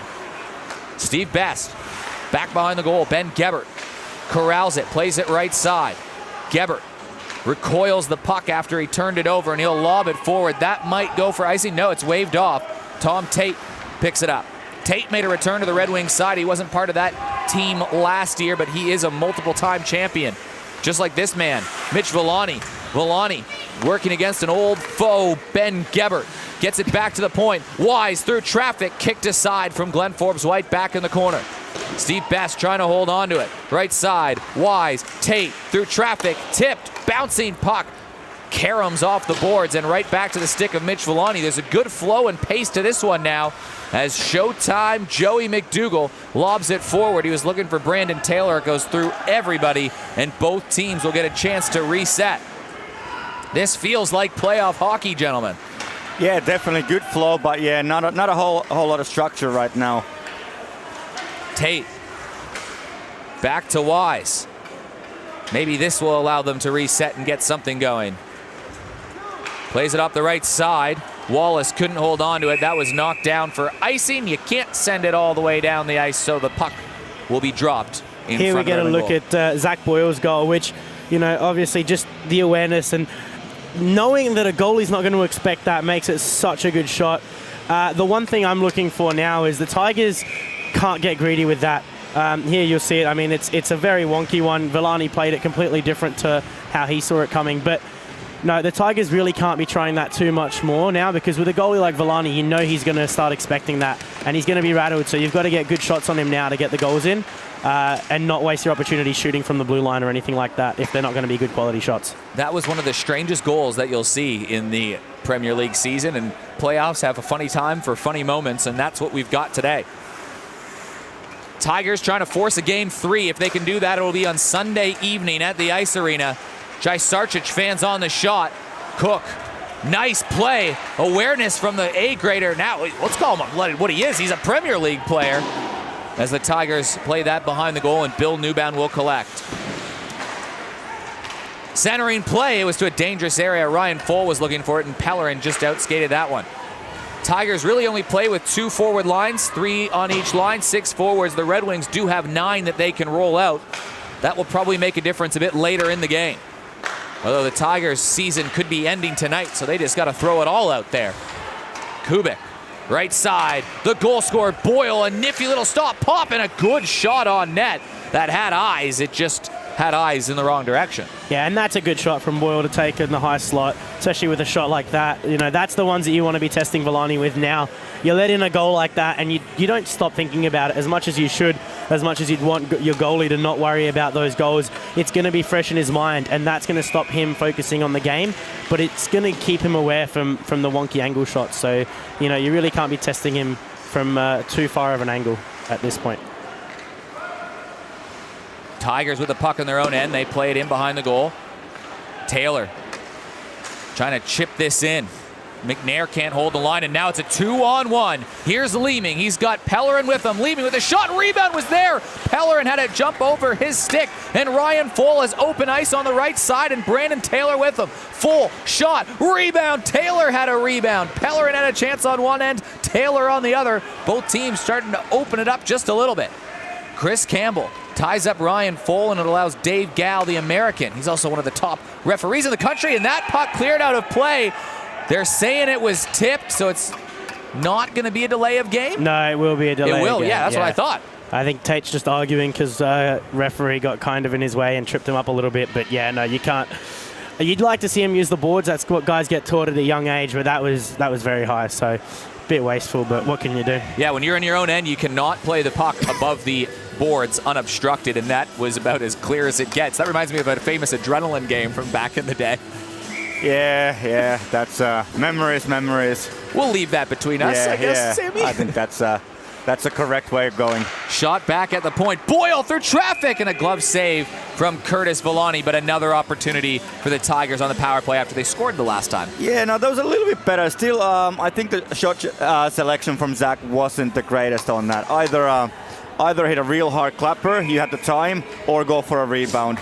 Steve Best back behind the goal. Ben Gebert corrals it, plays it right side. Gebert recoils the puck after he turned it over, and he'll lob it forward. That might go for icing. No, it's waved off. Tom Tate picks it up. Tate made a return to the Red Wings side. He wasn't part of that team last year, but he is a multiple-time champion. Just like this man, Mitch Villani. Villani working against an old foe, Ben Gebert. Gets it back to the point. Wise through traffic, kicked aside from Glenn Forbes-White back in the corner. Steve Best trying to hold on to it. Right side, Wise, Tate through traffic, tipped, bouncing puck. Caroms off the boards and right back to the stick of Mitch Villani. There's a good flow and pace to this one now as Showtime Joey McDougall lobs it forward. He was looking for Brandon Taylor. It goes through everybody, and both teams will get a chance to reset. This feels like playoff hockey, gentlemen. Yeah, definitely good flow, but yeah, not a whole lot of structure right now. Tate back to Wise. Maybe this will allow them to reset and get something going. Plays it up the right side. Wallace couldn't hold on to it. That was knocked down for icing. You can't send it all the way down the ice, so the puck will be dropped in Here we front get of a the look goal. at Zac Boyle's goal, which, you know, obviously just the awareness and knowing that a goalie's not going to expect that makes it such a good shot. The one thing I'm looking for now is the Tigers can't get greedy with that. Here you'll see it. I mean, it's a very wonky one. Villani played it completely different to how he saw it coming. But no, the Tigers really can't be trying that too much more now, because with a goalie like Villani, you know he's going to start expecting that, and he's going to be rattled. So you've got to get good shots on him now to get the goals in, and not waste your opportunity shooting from the blue line or anything like that if they're not going to be good quality shots. That was one of the strangest goals that you'll see in the Premier League season, and playoffs have a funny time for funny moments, and that's what we've got today. Tigers trying to force a game 3. If they can do that, it will be on Sunday evening at the Ice Arena. Jai Sarcic fans on the shot. Cook, nice play. Awareness from the A-grader. Now, let's call him what he is. He's a Premier League player. As the Tigers play that behind the goal, and Bill Newbound will collect. Centering play, it was to a dangerous area. Ryan Foll was looking for it, and Pellerin just outskated that one. Tigers really only play with 2 forward lines, 3 on each line, 6 forwards. The Red Wings do have 9 that they can roll out. That will probably make a difference a bit later in the game. Although the Tigers' season could be ending tonight, so they just got to throw it all out there. Kubik, right side, the goal scorer, Boyle, a nifty little stop, pop, and a good shot on net that had eyes. It just had eyes in the wrong direction. Yeah, and that's a good shot from Boyle to take in the high slot, especially with a shot like that. You know, that's the ones that you want to be testing Villani with now. You let in a goal like that, and you don't stop thinking about it as much as you should, as much as you'd want your goalie to not worry about those goals. It's going to be fresh in his mind, and that's going to stop him focusing on the game, but it's going to keep him aware from the wonky angle shots. So, you know, you really can't be testing him from too far of an angle at this point. Tigers with the puck in their own end. They play it in behind the goal. Taylor trying to chip this in. McNair can't hold the line, and now it's a 2-on-1. Here's Leeming. He's got Pellerin with him. Leeming with a shot. Rebound was there. Pellerin had it jump over his stick, and Ryan Foll has open ice on the right side, and Brandon Taylor with him. Full shot. Rebound. Taylor had a rebound. Pellerin had a chance on one end. Taylor on the other. Both teams starting to open it up just a little bit. Chris Campbell ties up Ryan Foll, and it allows Dave Gall, the American. He's also one of the top referees in the country, and that puck cleared out of play. They're saying it was tipped, so it's not going to be a delay of game? No, it will be a delay. It will, of game. yeah, that's what I thought. I think Tate's just arguing because referee got kind of in his way and tripped him up a little bit. But yeah, no, you can't. You'd like to see him use the boards. That's what guys get taught at a young age, but that was very high. So a bit wasteful, but what can you do? Yeah, when you're in your own end, you cannot play the puck above the boards unobstructed, and that was about as clear as it gets. That reminds me of a famous adrenaline game from back in the day. Yeah, that's memories. We'll leave that between us, I guess, Sammy. I think that's a correct way of going. Shot back at the point. Boyle through traffic, and a glove save from Curtis Villani, but another opportunity for the Tigers on the power play after they scored the last time. Yeah, no, that was a little bit better. Still, I think the shot selection from Zac wasn't the greatest on that. Either hit a real hard clapper, you had the time, or go for a rebound.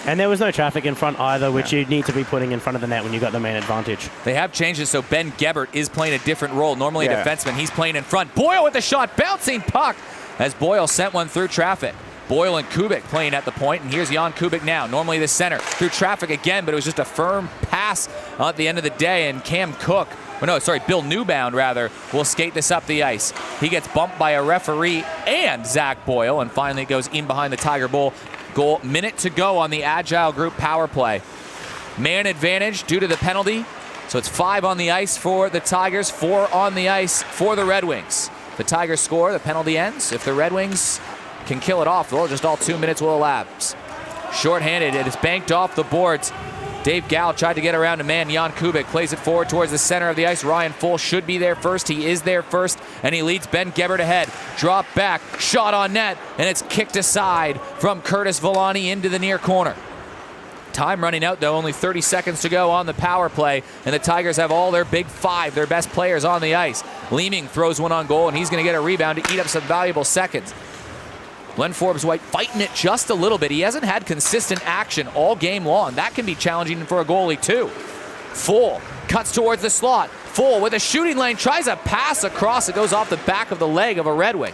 And there was no traffic in front either, which you need to be putting in front of the net when you've got the main advantage. They have changed it, so Ben Gebert is playing a different role. Normally a defenseman, he's playing in front. Boyle with the shot, bouncing puck as Boyle sent one through traffic. Boyle and Kubik playing at the point, and here's Jan Kubik now. Normally the center, through traffic again, but it was just a firm pass at the end of the day, and Bill Newbound, rather, will skate this up the ice. He gets bumped by a referee and Zac Boyle, and finally it goes in behind the Tiger goal. Minute to go on the Agile Group power play. Man advantage due to the penalty, so it's 5 on the ice for the Tigers, 4 on the ice for the Red Wings. The Tigers score, the penalty ends. If the Red Wings can kill it off, well, just all 2 minutes will elapse. Short-handed, it is banked off the boards. Dave Gall tried to get around a man. Jan Kubik plays it forward towards the center of the ice. Ryan Full should be there first. He is there first, and he leads Ben Gebert ahead. Drop back, shot on net, and it's kicked aside from Curtis Villani into the near corner. Time running out, though. Only 30 seconds to go on the power play, and the Tigers have all their big 5, their best players on the ice. Leeming throws one on goal, and he's going to get a rebound to eat up some valuable seconds. Glenn Forbes-White fighting it just a little bit. He hasn't had consistent action all game long. That can be challenging for a goalie, too. Full cuts towards the slot. Full with a shooting lane, tries a pass across. It goes off the back of the leg of a Red Wing.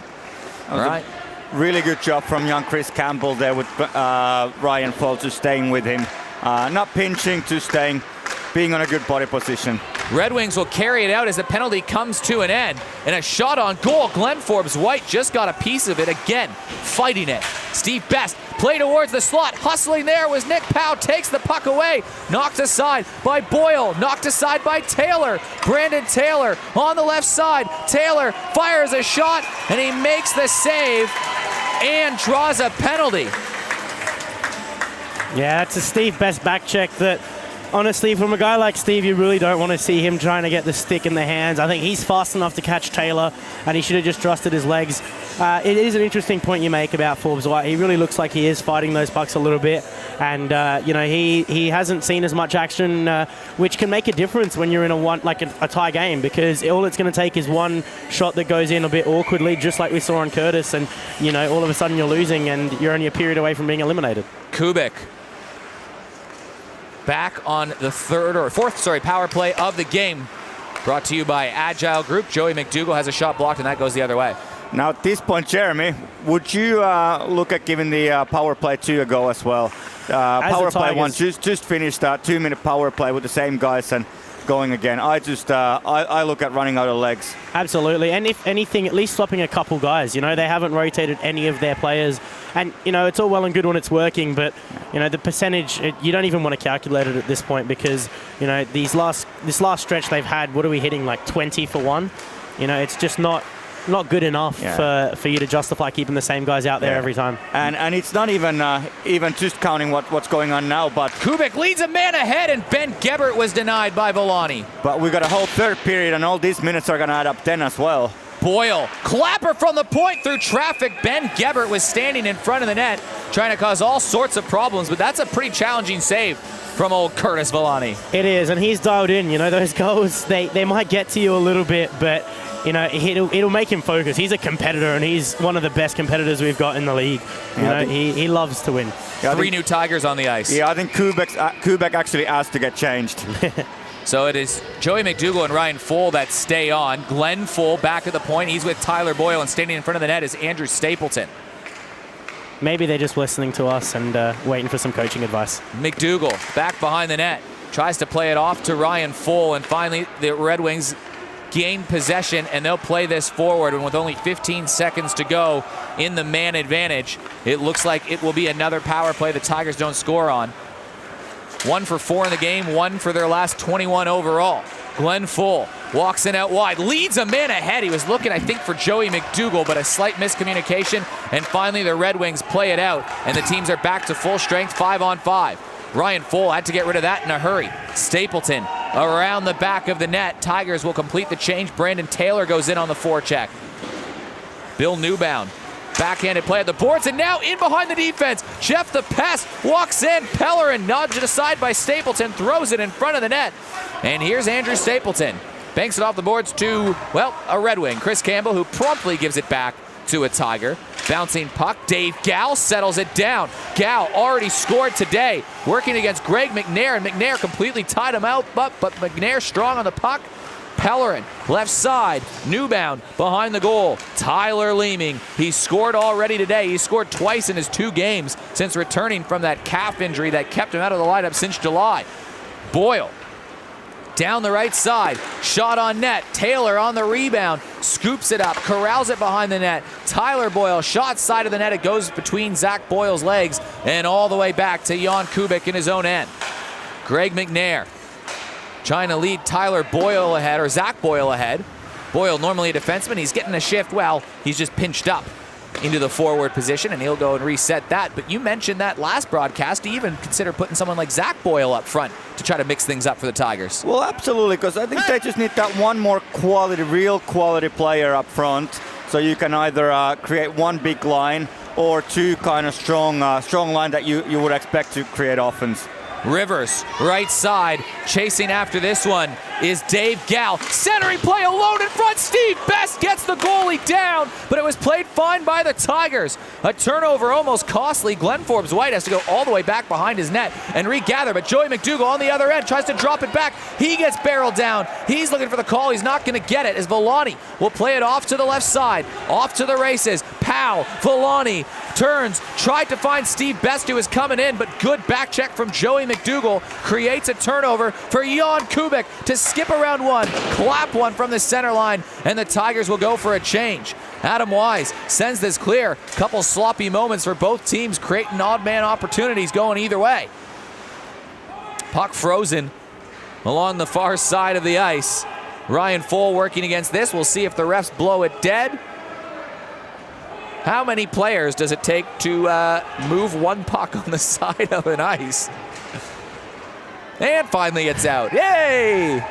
All right. Really good job from young Chris Campbell there with Ryan Full, just staying with him. Not pinching, just staying, being on a good body position. Red Wings will carry it out as the penalty comes to an end. And a shot on goal. Glenn Forbes-White just got a piece of it again, fighting it. Steve Best play towards the slot. Hustling there was Nick Powell. Takes the puck away. Knocked aside by Boyle. Knocked aside by Taylor. Brandon Taylor on the left side. Taylor fires a shot, and he makes the save and draws a penalty. Yeah, it's a Steve Best back check that, honestly, from a guy like Steve, you really don't want to see him trying to get the stick in the hands. I think he's fast enough to catch Taylor, and he should have just trusted his legs. It is an interesting point you make about Forbes-White. He really looks like he is fighting those pucks a little bit, and he hasn't seen as much action, which can make a difference when you're in a tie game, because all it's going to take is one shot that goes in a bit awkwardly, just like we saw on Curtis, and all of a sudden you're losing, and you're only a period away from being eliminated. Kubik back on the fourth power play of the game. Brought to you by Agile Group. Joey McDougall has a shot blocked, and that goes the other way. Now at this point, Jeremy, would you look at giving the power play 2 a go as well? Power play 1 just finished that 2-minute power play with the same guys and going again. I look at running out of legs. Absolutely, and if anything, at least swapping a couple guys. They haven't rotated any of their players, and it's all well and good when it's working, but the percentage, you don't even want to calculate it at this point, because this last stretch they've had, what are we hitting, like 20 for 1? It's just not good enough for you to justify keeping the same guys out there every time. And it's not even just counting what's going on now, but Kubik leads a man ahead, and Ben Gebert was denied by Villani. But we got a whole third period, and all these minutes are going to add up 10 as well. Boyle, clapper from the point through traffic. Ben Gebert was standing in front of the net, trying to cause all sorts of problems, but that's a pretty challenging save from old Curtis Villani. It is, and he's dialed in. Those goals, they might get to you a little bit, but it'll make him focus. He's a competitor, and he's one of the best competitors we've got in the league. He loves to win. Yeah, 3 new Tigers on the ice. Yeah, I think Kubik actually asked to get changed. So it is Joey McDougall and Ryan Full that stay on. Glenn Full back at the point. He's with Tyler Boyle, and standing in front of the net is Andrew Stapleton. Maybe they're just listening to us and waiting for some coaching advice. McDougall back behind the net. Tries to play it off to Ryan Full, and finally the Red Wings gain possession, and they'll play this forward. And with only 15 seconds to go in the man advantage, it looks like it will be another power play the Tigers don't score on. 1 for 4 in the game, 1 for their last 21 overall. Glenn Full walks in out wide, leads a man ahead. He was looking, I think, for Joey McDougall, but a slight miscommunication. And finally, the Red Wings play it out, and the teams are back to full strength, 5-on-5. Ryan Fohl had to get rid of that in a hurry. Stapleton around the back of the net. Tigers will complete the change. Brandon Taylor goes in on the forecheck. Bill Newbound, backhanded play at the boards, and now in behind the defense. Jeff the Pest walks in. Pellerin nudged it aside by Stapleton, throws it in front of the net. And here's Andrew Stapleton. Banks it off the boards to, well, a Red Wing. Chris Campbell, who promptly gives it back to a Tiger. Bouncing puck, Dave Gow settles it down. Gow already scored today, working against Greg McNair, and McNair completely tied him out, but McNair strong on the puck. Pellerin, left side, Newbound behind the goal. Tyler Leeming, he scored already today. He scored twice in his 2 games since returning from that calf injury that kept him out of the lineup since July. Boyle, down the right side, shot on net. Taylor on the rebound, scoops it up, corrals it behind the net. Tyler Boyle, shot side of the net. It goes between Zac Boyle's legs and all the way back to Jan Kubik in his own end. Greg McNair trying to lead Tyler Boyle ahead, or Zac Boyle ahead. Boyle, normally a defenseman, he's getting a shift. Well, he's just pinched up into the forward position, and he'll go and reset that. But you mentioned that last broadcast. Do you even consider putting someone like Zac Boyle up front to try to mix things up for the Tigers? Well, absolutely, because I think they just need that one more quality, real quality player up front. So you can either create one big line or 2 kind of strong line that you would expect to create offense. Rivers, right side, chasing after this one is Dave Gow. Centering play alone in front. Steve Best gets the goalie down, but it was played fine by the Tigers. A turnover almost costly. Glenn Forbes-White has to go all the way back behind his net and regather, but Joey McDougall on the other end tries to drop it back. He gets barreled down. He's looking for the call. He's not going to get it as Villani will play it off to the left side, off to the races. Pow, Villani turns, tried to find Steve Best, who is coming in, but good back check from Joey McDougall creates a turnover for Jan Kubik to skip around one, clap one from the center line, and the Tigers will go for a change. Adam Wise sends this clear. Couple sloppy moments for both teams, creating odd man opportunities going either way. Puck frozen along the far side of the ice. Ryan Fohl working against this. We'll see if the refs blow it dead. How many players does it take to move one puck on the side of an ice? And finally it's out. Yay!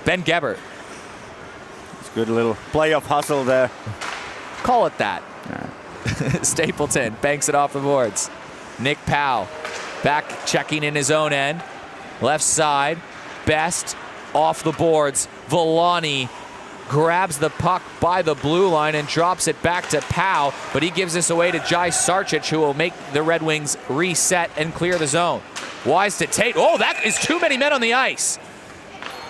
Ben Gebert. It's a good little playoff hustle there. Call it that. Stapleton banks it off the boards. Nick Powell back checking in his own end. Left side. Best off the boards. Villani grabs the puck by the blue line and drops it back to Powell, but he gives this away to Jai Sarchich, who will make the Red Wings reset and clear the zone. Wise to Tate. Oh, that is too many men on the ice.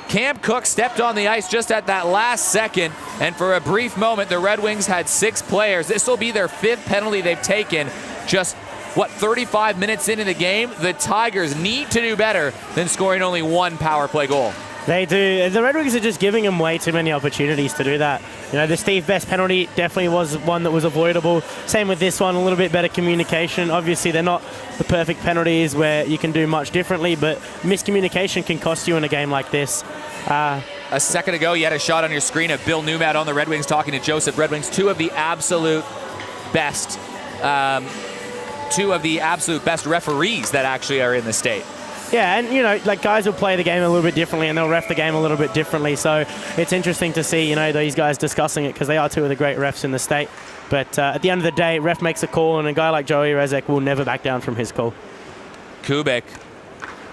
Cam Cook stepped on the ice just at that last second, and for a brief moment, the Red Wings had 6 players. This will be their 5th penalty they've taken. Just, 35 minutes into the game? The Tigers need to do better than scoring only 1 power play goal. They do. The Red Wings are just giving them way too many opportunities to do that. You know, the Steve Best penalty definitely was one that was avoidable. Same with this one, a little bit better communication. Obviously, they're not the perfect penalties where you can do much differently, but miscommunication can cost you in a game like this. A second ago, you had a shot on your screen of Bill Newmat on the Red Wings talking to Joseph Red Wings. Two of the absolute best referees that actually are in the state. Yeah, and, you know, like, guys will play the game a little bit differently and they'll ref the game a little bit differently. So it's interesting to see, you know, these guys discussing it because they are 2 of the great refs in the state. But at the end of the day, ref makes a call, and a guy like Joey Rezek will never back down from his call. Kubik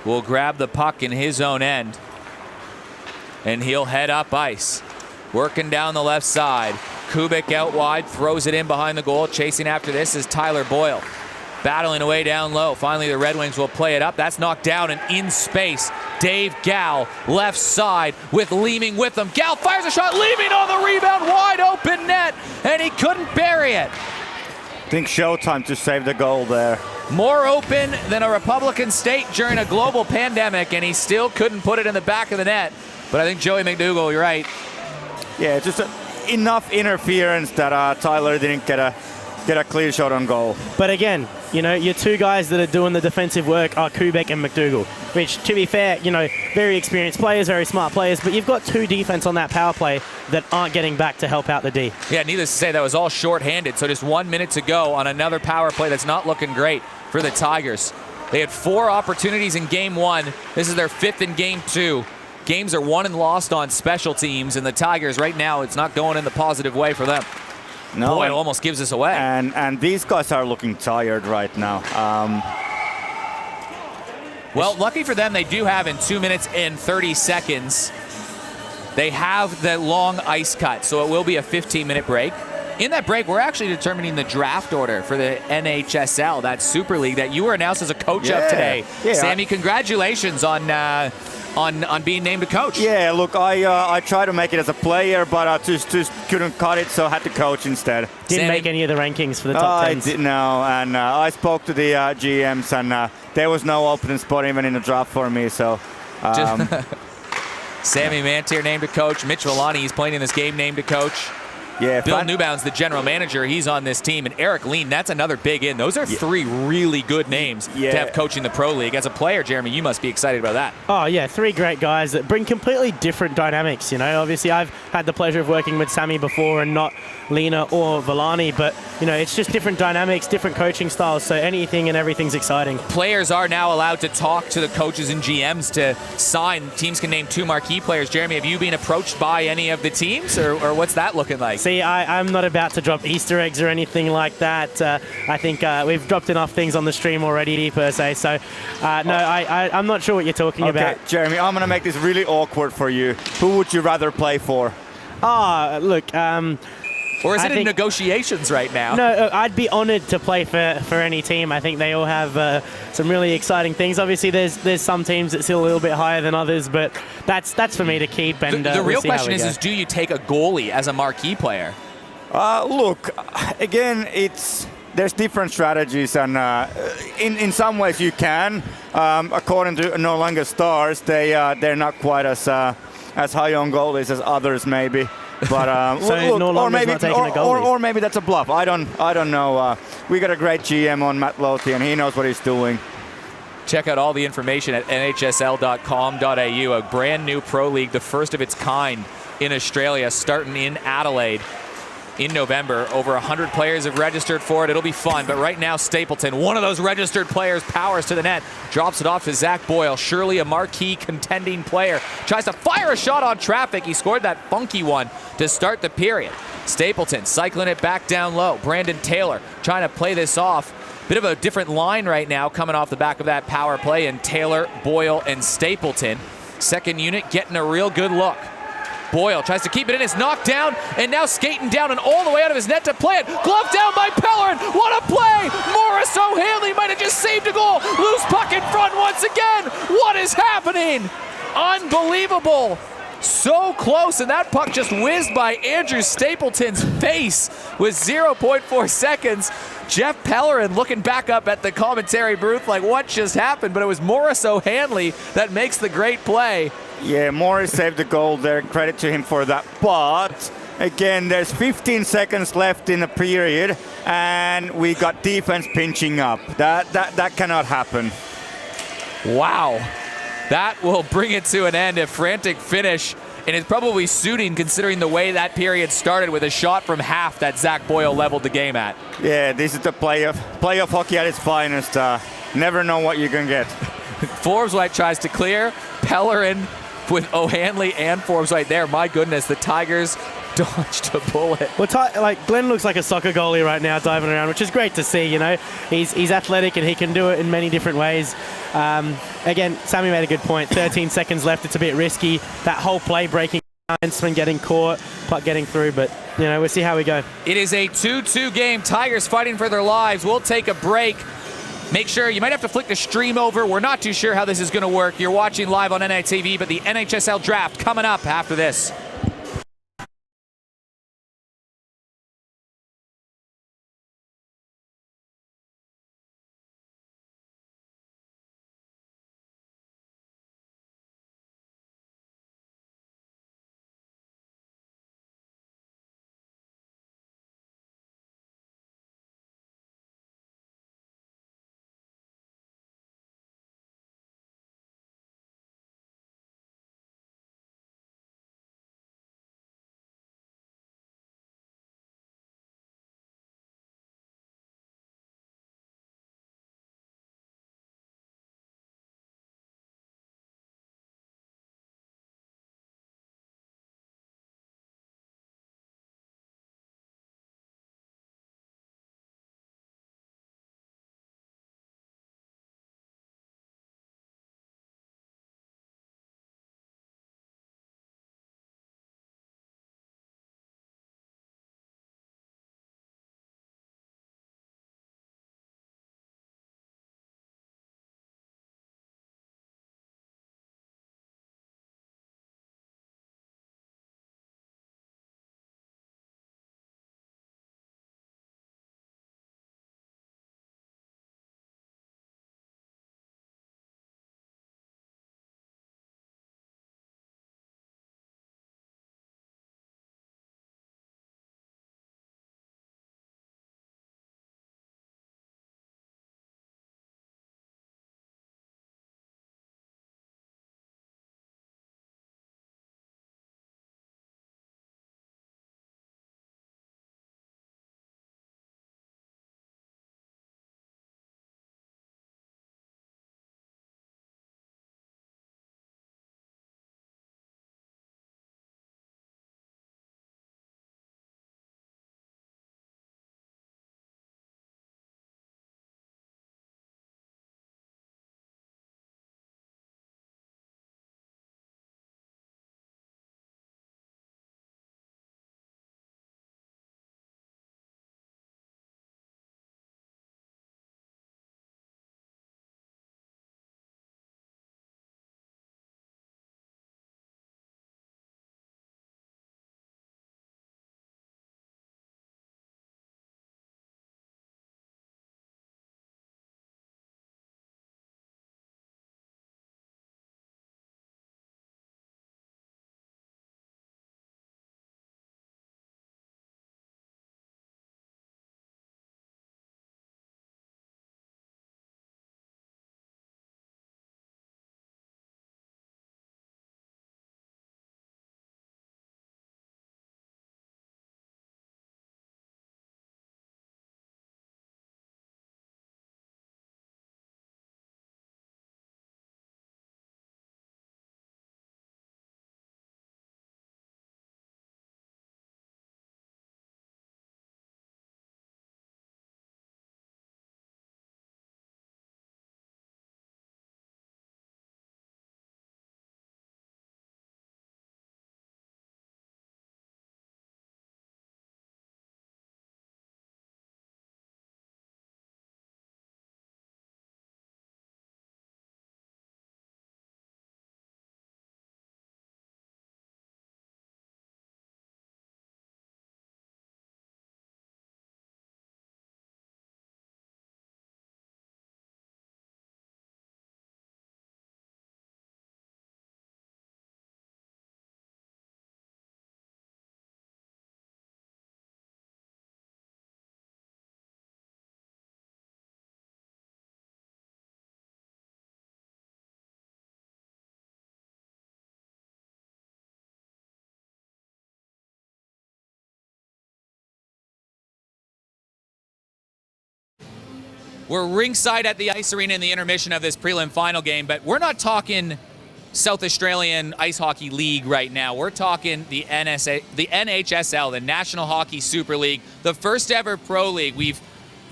will grab the puck in his own end, and he'll head up ice. Working down the left side. Kubik out wide, throws it in behind the goal. Chasing after this is Tyler Boyle. Battling away down low. Finally, the Red Wings will play it up. That's knocked down and in space. Dave Gow, left side with Leeming with him. Gow fires a shot. Leeming on the rebound. Wide open net. And he couldn't bury it. I think showtime to save the goal there. More open than a Republican state during a global pandemic, and he still couldn't put it in the back of the net. But I think Joey McDougall, you're right. Yeah, just enough interference that Tyler didn't get a clear shot on goal. But again, you know, your 2 guys that are doing the defensive work are Kubik and McDougall, which, to be fair, you know, very experienced players, very smart players, but you've got 2 defense on that power play that aren't getting back to help out the D. Yeah, needless to say, that was all short-handed, so just 1 minute to go on another power play that's not looking great for the Tigers. They had 4 opportunities in game 1. This is their 5th in game 2. Games are won and lost on special teams, and the Tigers right now, it's not going in the positive way for them. No, Boyle almost gives us away. And these guys are looking tired right now. Well, lucky for them, they do have in 2 minutes and 30 seconds, they have the long ice cut, so it will be a 15-minute break. In that break, we're actually determining the draft order for the NHSL, that Super League that you were announced as a coach of today. Yeah. Sammy, congratulations on being named a coach. Yeah, look, I tried to make it as a player, but I just couldn't cut it, so I had to coach instead. Didn't Sammy? make any of the rankings for the top I 10s. didn't know, and I spoke to the GMs, and there was no opening spot even in the draft for me, so... Sammy Mantier named a coach. Mitch Villani, he's playing in this game, named a coach. yeah, Bill Newbound's the general manager. He's on this team. And Eric Lean, that's another big in. Those are 3 really good names to have coaching the Pro League. As a player, Jeremy, you must be excited about that. Oh, yeah, 3 great guys that bring completely different dynamics, you know. Obviously, I've had the pleasure of working with Sammy before and not Lena or Villani, but, you know, it's just different dynamics, different coaching styles, so anything and everything's exciting. Players are now allowed to talk to the coaches and GMs to sign. Teams can name 2 marquee players. Jeremy, have you been approached by any of the teams, or what's that looking like? See, I'm not about to drop Easter eggs or anything like that. I think we've dropped enough things on the stream already, per se, so I'm not sure what you're talking about. Jeremy, I'm going to make this really awkward for you. Who would you rather play for? Look... or is it in negotiations right now? No, I'd be honoured to play for any team. I think they all have some really exciting things. Obviously, there's some teams that still a little bit higher than others, but that's for me to keep. And the we'll real see how question we go. is, do you take a goalie as a marquee player? Look, again, there's different strategies, and in some ways you can. According to No Longer Stars, they're not quite as high on goalies as others maybe. But So look, No Longer's not taking a goalie. or maybe that's a bluff. I don't know. We got a great GM on Matt Lothy, and he knows what he's doing. Check out all the information at nhsl.com.au, a brand new pro league, the first of its kind in Australia, starting in Adelaide in November. Over 100 players have registered for it. It'll be fun. But right now, Stapleton, one of those registered players, powers to the net, drops it off to Zac Boyle, surely a marquee contending player. Tries to fire a shot on traffic. He scored that funky one to start the period. Stapleton cycling it back down low. Brandon Taylor trying to play this off. Bit of a different line right now coming off the back of that power play, and Taylor, Boyle, and Stapleton. Second unit getting a real good look. Boyle tries to keep it in, it's knocked down, and now skating down and all the way out of his net to play it. Glove down by Pellerin, what a play! Morris O'Hanley might have just saved a goal. Loose puck in front once again. What is happening? Unbelievable. So close, and that puck just whizzed by Andrew Stapleton's face with 0.4 seconds. Jeff Pellerin looking back up at the commentary booth like, what just happened? But it was Morris O'Hanley that makes the great play. Yeah, Morris saved the goal there. Credit to him for that. But again, there's 15 seconds left in the period, and we got defense pinching up. That cannot happen. Wow. That will bring it to an end. A frantic finish, and it's probably suiting considering the way that period started with a shot from half that Zac Boyle leveled the game at. Yeah, this is the playoff hockey at its finest. Never know what you can get. Forbes White tries to clear. Pellerin with O'Hanley and Forbes White there. My goodness, the Tigers dodged a bullet. Well, Glenn looks like a soccer goalie right now, diving around, which is great to see. You know, he's athletic and he can do it in many different ways. Again, Sammy made a good point. 13 seconds left. It's a bit risky. That whole play breaking, defenseman getting caught, puck getting through. But you know, we'll see how we go. It is a 2-2 game. Tigers fighting for their lives. We'll take a break. Make sure you might have to flick the stream over. We're not too sure how this is going to work. You're watching live on NITV, but the NHSL draft coming up after this. We're ringside at the Ice Arena in the intermission of this prelim final game, but we're not talking South Australian Ice Hockey League right now. We're talking the NHSL, the National Hockey Super League, the first ever pro league. If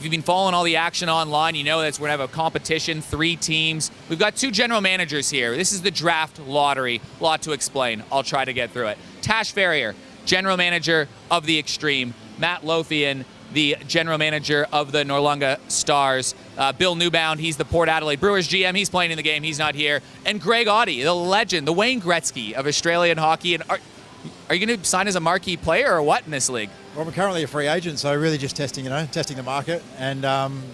you've been following all the action online, you know that we're going to have a competition, 3 teams. We've got 2 general managers here. This is the draft lottery. A lot to explain. I'll try to get through it. Tash Farrier, general manager of the Extreme. Matt Lothian, the general manager of the Noarlunga Stars. Bill Newbound, he's the Port Adelaide Brewers GM. He's playing in the game. He's not here. And Greg Audie, the legend, the Wayne Gretzky of Australian hockey. And are you going to sign as a marquee player or what in this league? Well, we're currently a free agent, so really just testing the market, and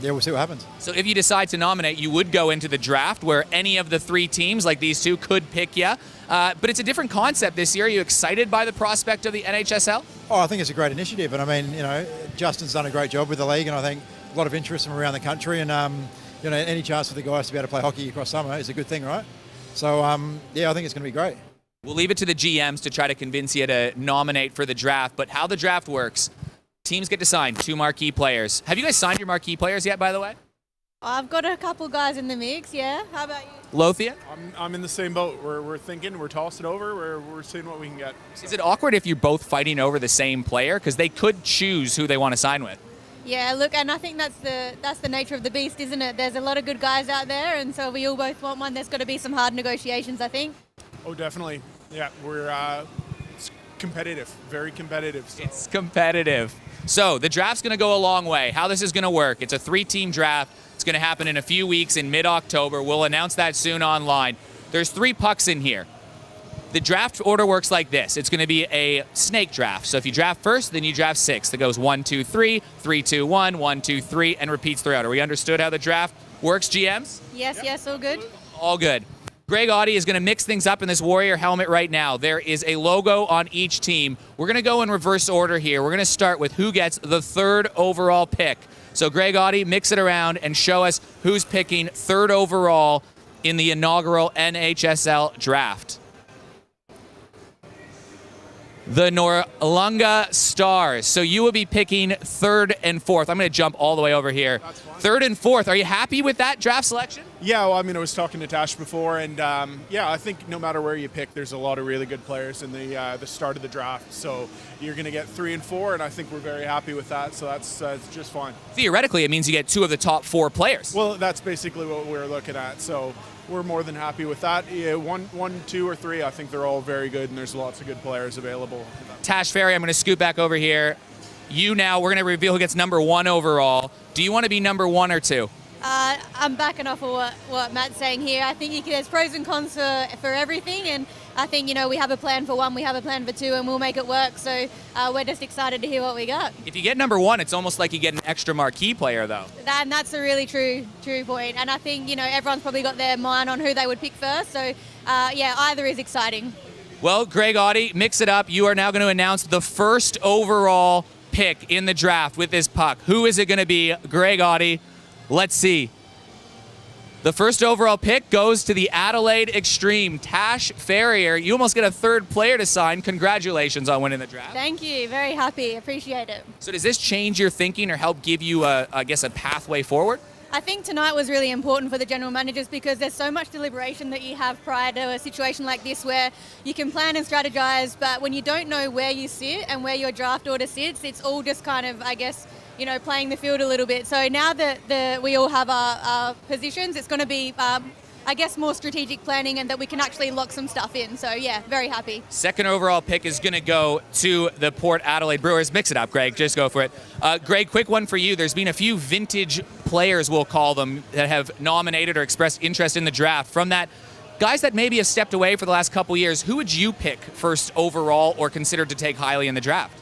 we'll see what happens. So if you decide to nominate, you would go into the draft where any of the 3 teams, like these 2, could pick you. But it's a different concept this year. Are you excited by the prospect of the NHSL? Oh, I think it's a great initiative, and I mean, Justin's done a great job with the league, and I think a lot of interest from around the country, and any chance for the guys to be able to play hockey across summer is a good thing, right? So I think it's going to be great. We'll leave it to the GMs to try to convince you to nominate for the draft, but how the draft works, teams get to sign 2 marquee players. Have you guys signed your marquee players yet, by the way? I've got a couple guys in the mix, yeah. How about you? Lothian? I'm in the same boat. We're thinking, we're tossing it over, we're seeing what we can get. So. Is it awkward if you're both fighting over the same player? Because they could choose who they want to sign with. Yeah, look, and I think that's the nature of the beast, isn't it? There's a lot of good guys out there, and so we all both want one. There's got to be some hard negotiations, I think. Oh, definitely. Yeah, we're it's competitive, very competitive. So. It's competitive. So the draft's going to go a long way. How this is going to work, it's a 3-team draft. It's going to happen in a few weeks in mid-October. We'll announce that soon online. There's 3 pucks in here. The draft order works like this. It's going to be a snake draft. So if you draft first, then you draft 6. That goes 1, 2, 3, 3, 2, 1, 1, 2, 3, and repeats throughout. Are we understood how the draft works, GMs? Yes, all good. All good. Greg Audie is going to mix things up in this Warrior helmet right now. There is a logo on each team. We're going to go in reverse order here. We're going to start with who gets the 3rd overall pick. So Greg Audie, mix it around and show us who's picking 3rd overall in the inaugural NHSL draft. The Noarlunga Stars. So you will be picking 3rd and 4th. I'm going to jump all the way over here. 3rd and 4th. Are you happy with that draft selection? Yeah, well, I mean, I was talking to Tash before, and I think no matter where you pick, there's a lot of really good players in the start of the draft. So you're going to get 3 and 4, and I think we're very happy with that. So that's just fine. Theoretically, it means you get 2 of the top 4 players. Well, that's basically what we're looking at. So we're more than happy with that. Yeah, 1, 2, or 3, I think they're all very good, and there's lots of good players available. Tash Ferry, I'm going to scoot back over here. We're going to reveal who gets number 1 overall. Do you want to be number 1 or 2? I'm backing off of what Matt's saying here. I think there's pros and cons for everything, and I think, we have a plan for 1, we have a plan for 2, and we'll make it work. So we're just excited to hear what we got. If you get number 1, it's almost like you get an extra marquee player, though. And that's a really true point. And I think, everyone's probably got their mind on who they would pick first. So, either is exciting. Well, Greg Audie, mix it up. You are now going to announce the 1st overall pick in the draft with this puck. Who is it going to be? Greg Audie. Let's see. The 1st overall pick goes to the Adelaide Extreme. Tash Farrier, you almost get a 3rd player to sign. Congratulations on winning the draft. Thank you. Very happy. Appreciate it. So does this change your thinking or help give you, a pathway forward? I think tonight was really important for the general managers because there's so much deliberation that you have prior to a situation like this where you can plan and strategize, but when you don't know where you sit and where your draft order sits, it's all just kind of, playing the field a little bit. So now that we all have our positions, it's going to be, more strategic planning and that we can actually lock some stuff in. So, yeah, very happy. 2nd overall pick is going to go to the Port Adelaide Brewers. Mix it up, Greg. Just go for it. Greg, quick one for you. There's been a few vintage players, we'll call them, that have nominated or expressed interest in the draft. From that, guys that maybe have stepped away for the last couple years, who would you pick 1st overall or consider to take highly in the draft?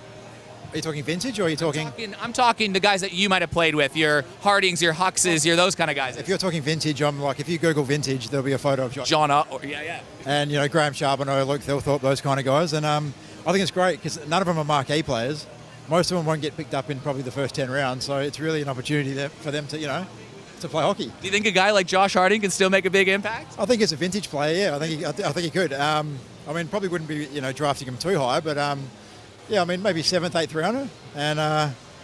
Are you talking vintage or are you talking... I'm talking the guys that you might have played with, your Hardings, your Huxes, your those kind of guys. If you're talking vintage, I'm like, if you Google vintage, there'll be a photo of John. And, Graham Charbonneau, Luke Thilthorpe, those kind of guys. And I think it's great because none of them are marquee players. Most of them won't get picked up in probably the first 10 rounds. So it's really an opportunity there for them to, to play hockey. Do you think a guy like Josh Harding can still make a big impact? I think as a vintage player, yeah. I think he could. Probably wouldn't be, drafting him too high, but... maybe 7th, 8th rounder, and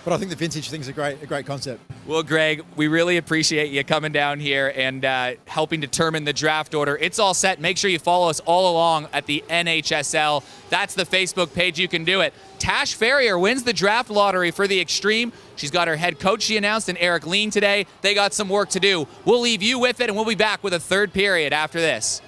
But I think the vintage thing's a great concept. Well, Greg, we really appreciate you coming down here and helping determine the draft order. It's all set. Make sure you follow us all along at the NHSL. That's the Facebook page. You can do it. Tash Farrier wins the draft lottery for the Extreme. She's got her head coach, she announced, and Eric Lean today. They got some work to do. We'll leave you with it, and we'll be back with a third period after this.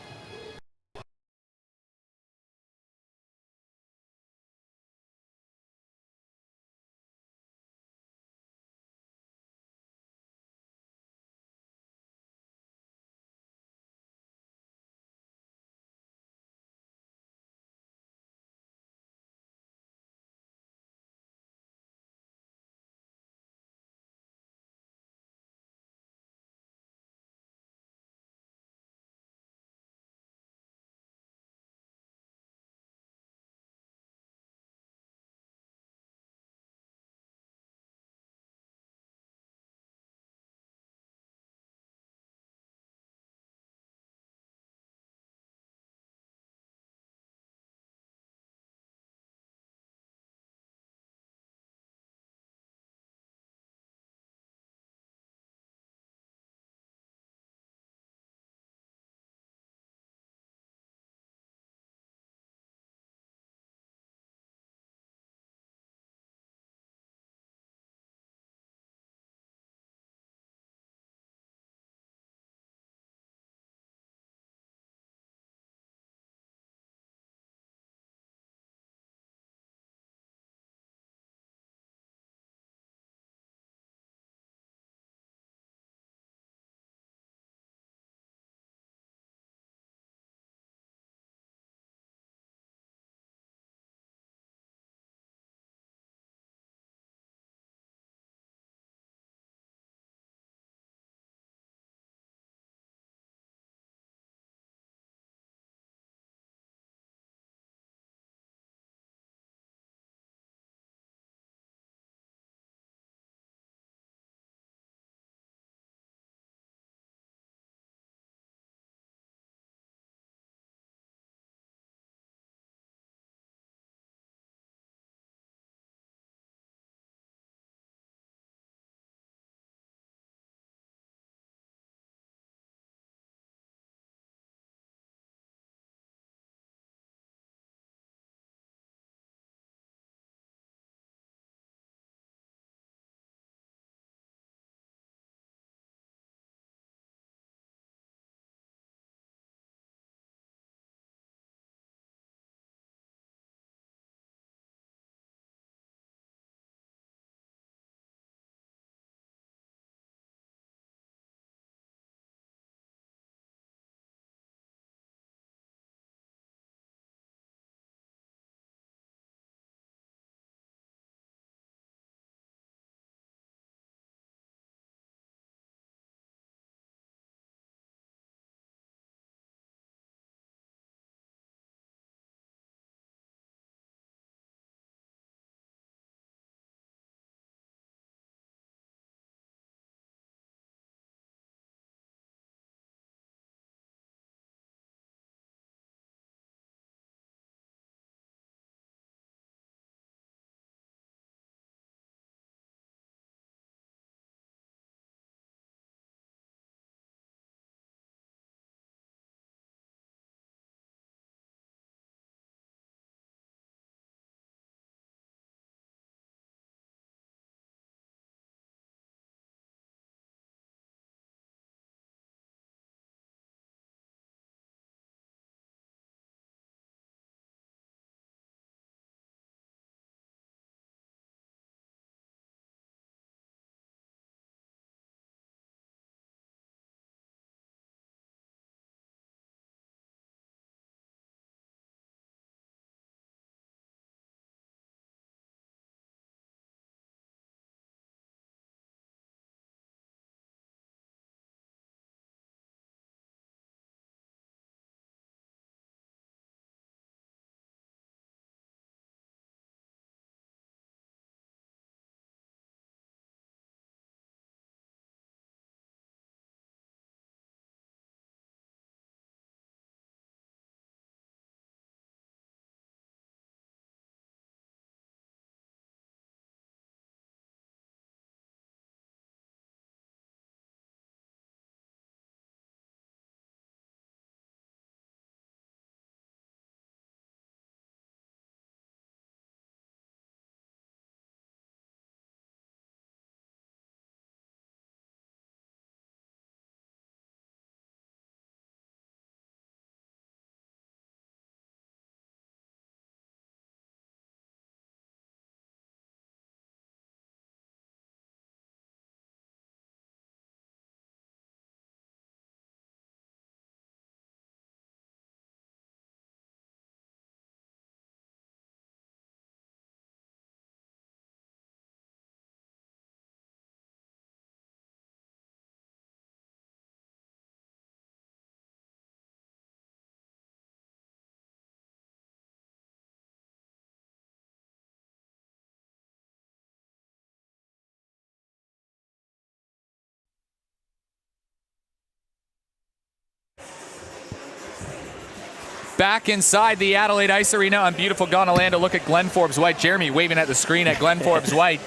back inside the Adelaide Ice Arena on beautiful Gonalanda. Look at Glenn Forbes White. Jeremy waving at the screen at Glenn Forbes White.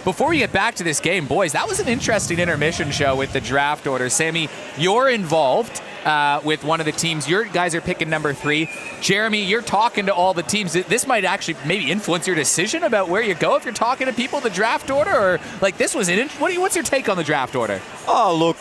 Before we get back to this game, boys, that was an interesting intermission show with the draft order. Sammy, you're involved with one of the teams. Your guys are picking number 3. Jeremy, you're talking to all the teams. This might actually maybe influence your decision about where you go if you're talking to people the draft order, or like this was it. What's your take on the draft order? Oh, look,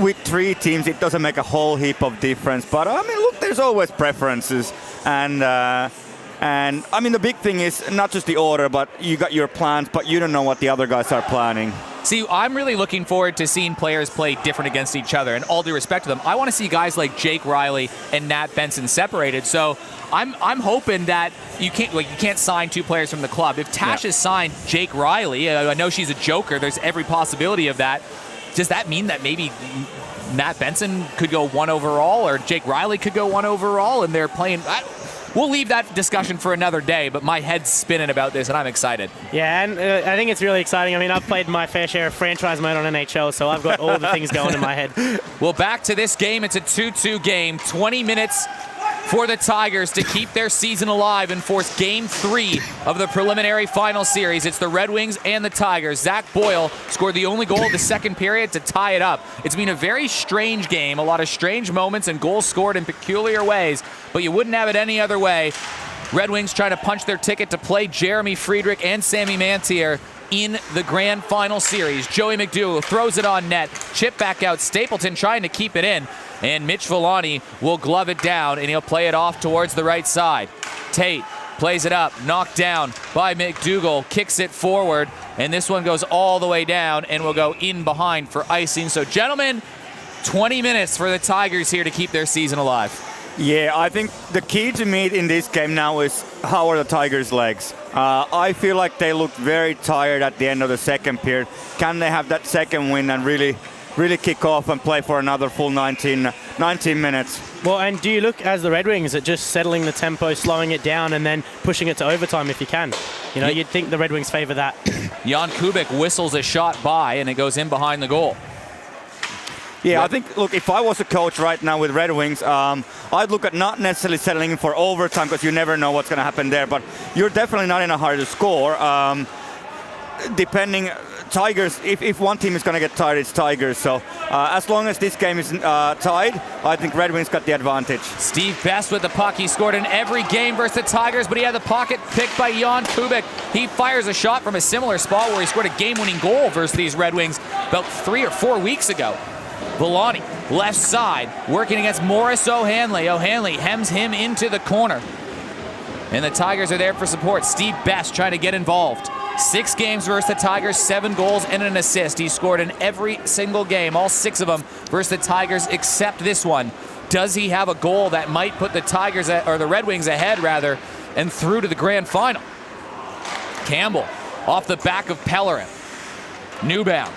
with 3 teams, it doesn't make a whole heap of difference. But I mean, look, there's always preferences, and I mean, the big thing is not just the order, but you got your plans, but you don't know what the other guys are planning. See, I'm really looking forward to seeing players play different against each other, and all due respect to them, I want to see guys like Jake Riley and Nat Benson separated. So I'm hoping that you can't sign 2 players from the club. If Tash has signed Jake Riley, I know she's a joker. There's every possibility of that. Does that mean that maybe Nat Benson could go 1 overall, or Jake Riley could go 1 overall, and they're playing? We'll leave that discussion for another day, but my head's spinning about this, and I'm excited. Yeah, and I think it's really exciting. I mean, I've played my fair share of franchise mode on NHL, so I've got all the things going in my head. Well, back to this game. It's a 2-2 game. 20 minutes for the Tigers to keep their season alive and force Game 3 of the preliminary final series. It's the Red Wings and the Tigers. Zac Boyle scored the only goal of the second period to tie it up. It's been a very strange game, a lot of strange moments and goals scored in peculiar ways, but you wouldn't have it any other way. Red Wings trying to punch their ticket to play Jeremy Friedrich and Sammy Mantier in the grand final series. Joey McDougall throws it on net, chip back out, Stapleton trying to keep it in, and Mitch Villani will glove it down, and he'll play it off towards the right side. Tate plays it up, knocked down by McDougall, kicks it forward, and this one goes all the way down and will go in behind for icing. So, gentlemen, 20 minutes for the Tigers here to keep their season alive. Yeah, I think the key to me in this game now is how are the Tigers' legs. I feel like they looked very tired at the end of the second period. Can they have that second win and really kick off and play for another full 19 minutes? Well, and do you look as the Red Wings at just settling the tempo, slowing it down, and then pushing it to overtime if you can? You know, you'd think the Red Wings favor that. Jan Kubik whistles a shot by, and it goes in behind the goal. Yeah, I think, look, if I was a coach right now with Red Wings, I'd look at not necessarily settling for overtime because you never know what's going to happen there, but you're definitely not in a hurry to score. Depending, Tigers, if one team is going to get tired, it's Tigers. So as long as this game is tied, I think Red Wings got the advantage. Steve Best with the puck. He scored in every game versus the Tigers, but he had the pocket picked by Jan Kubik. He fires a shot from a similar spot where he scored a game-winning goal versus these Red Wings about 3 or 4 weeks ago. Villani, left side, working against Morris O'Hanley. O'Hanley hems him into the corner. And the Tigers are there for support. Steve Best trying to get involved. 6 games versus the Tigers, 7 goals and an assist. He scored in every single game, all 6 of them versus the Tigers except this one. Does he have a goal that might put the Tigers, or the Red Wings ahead rather, and through to the grand final? Campbell off the back of Pellerin. Newbound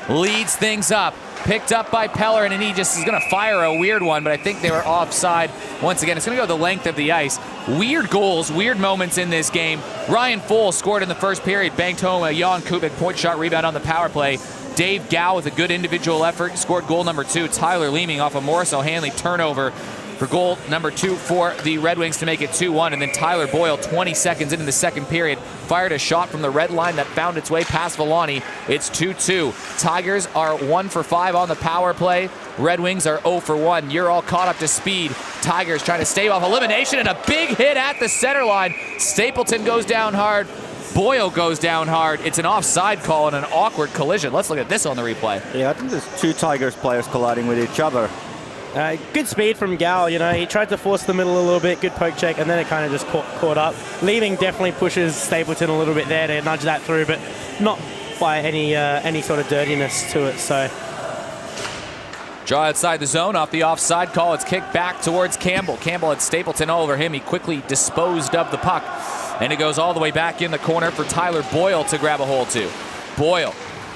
leads things up. Picked up by Pellerin, and he just is going to fire a weird one, but I think they were offside once again. It's going to go the length of the ice. Weird goals, weird moments in this game. Ryan Fohl scored in the first period, banked home a Jan Kubik point shot rebound on the power play. Dave Gow with a good individual effort scored goal number 2. Tyler Leeming off a Morris O'Hanley turnover for goal number 2 for the Red Wings to make it 2-1. And then Tyler Boyle, 20 seconds into the second period, fired a shot from the red line that found its way past Villani. It's 2-2. Tigers are 1 for 5 on the power play. Red Wings are 0 for 1. You're all caught up to speed. Tigers trying to stave off elimination, and a big hit at the center line. Stapleton goes down hard. Boyle goes down hard. It's an offside call and an awkward collision. Let's look at this on the replay. Yeah, I think there's 2 Tigers players colliding with each other. Good speed from Gal, you know, he tried to force the middle a little bit, good poke check, and then it kind of just caught up. Leeming definitely pushes Stapleton a little bit there to nudge that through, but not by any sort of dirtiness to it, so. Draw outside the zone off the offside call. It's kicked back towards Campbell. Campbell had Stapleton all over him. He quickly disposed of the puck, and it goes all the way back in the corner for Tyler Boyle to grab a hold to. Boyle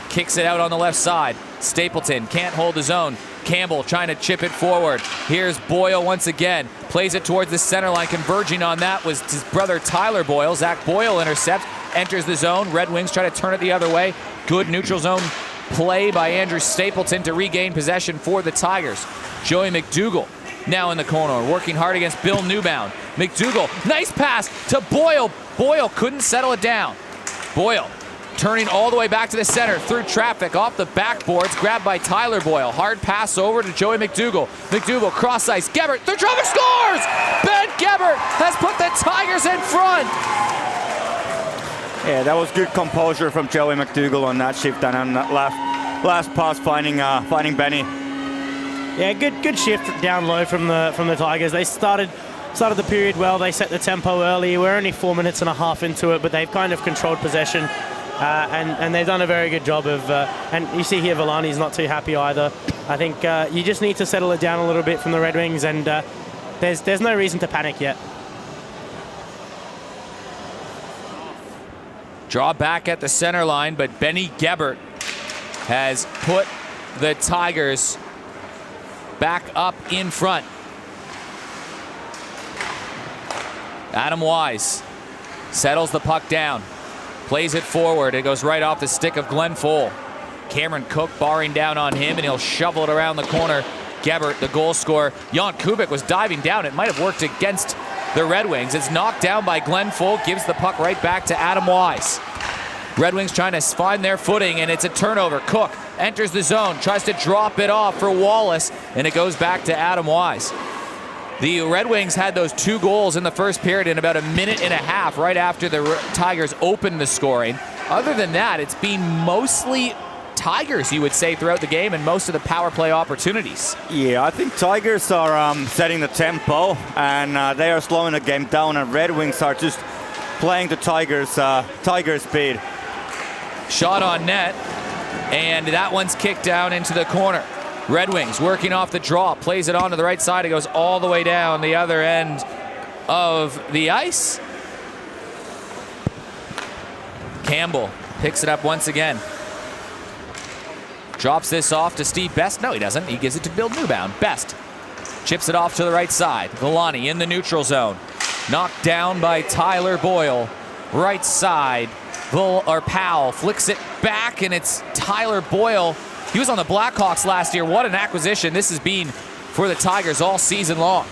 kicks it out on the left side. Stapleton can't hold his own. Campbell trying to chip it forward. Here's Boyle once again. Plays it towards the center line. Converging on that was his brother Tyler Boyle. Zac Boyle intercepts, enters the zone. Red Wings try to turn it the other way. Good neutral zone play by Andrew Stapleton to regain possession for the Tigers. Joey McDougall now in the corner, working hard against Bill Newbound. McDougall, nice pass to Boyle. Boyle couldn't settle it down. Boyle turning all the way back to the center through traffic off the backboards, grabbed by Tyler Boyle. Hard pass over to Joey McDougall. McDougall cross ice. Gebert, through traffic, scores! Ben Gebert has put the Tigers in front. Yeah, that was good composure from Joey McDougall on that shift and on that last pass finding Benny. Yeah, good shift down low from the Tigers. They started the period well. They set the tempo early. We're only 4 minutes and a half into it, but they've kind of controlled possession. And they've done a very good job of, and you see here Villani's not too happy either. I think you just need to settle it down a little bit from the Red Wings, and there's no reason to panic yet. Draw back at the center line, but Benny Gebert has put the Tigers back up in front. Adam Wise settles the puck down. Plays it forward. It goes right off the stick of Glenn Fole. Cameron Cook barring down on him, and he'll shovel it around the corner. Gebert, the goal scorer. Jan Kubik was diving down. It might have worked against the Red Wings. It's knocked down by Glenn Fole. Gives the puck right back to Adam Wise. Red Wings trying to find their footing, and it's a turnover. Cook enters the zone, tries to drop it off for Wallace, and it goes back to Adam Wise. The Red Wings had those 2 goals in the first period in about a minute and a half right after the Tigers opened the scoring. Other than that, it's been mostly Tigers, you would say, throughout the game and most of the power play opportunities. Yeah, I think Tigers are setting the tempo and they are slowing the game down, and Red Wings are just playing the Tigers speed. Shot on net, and that one's kicked down into the corner. Red Wings working off the draw, plays it onto the right side. It goes all the way down the other end of the ice. Campbell picks it up once again. Drops this off to Steve Best. No, he doesn't. He gives it to Bill Newbound. Best chips it off to the right side. Villani in the neutral zone. Knocked down by Tyler Boyle. Right side. Powell flicks it back, and it's Tyler Boyle. He was on the Blackhawks last year. What an acquisition this has been for the Tigers all season long.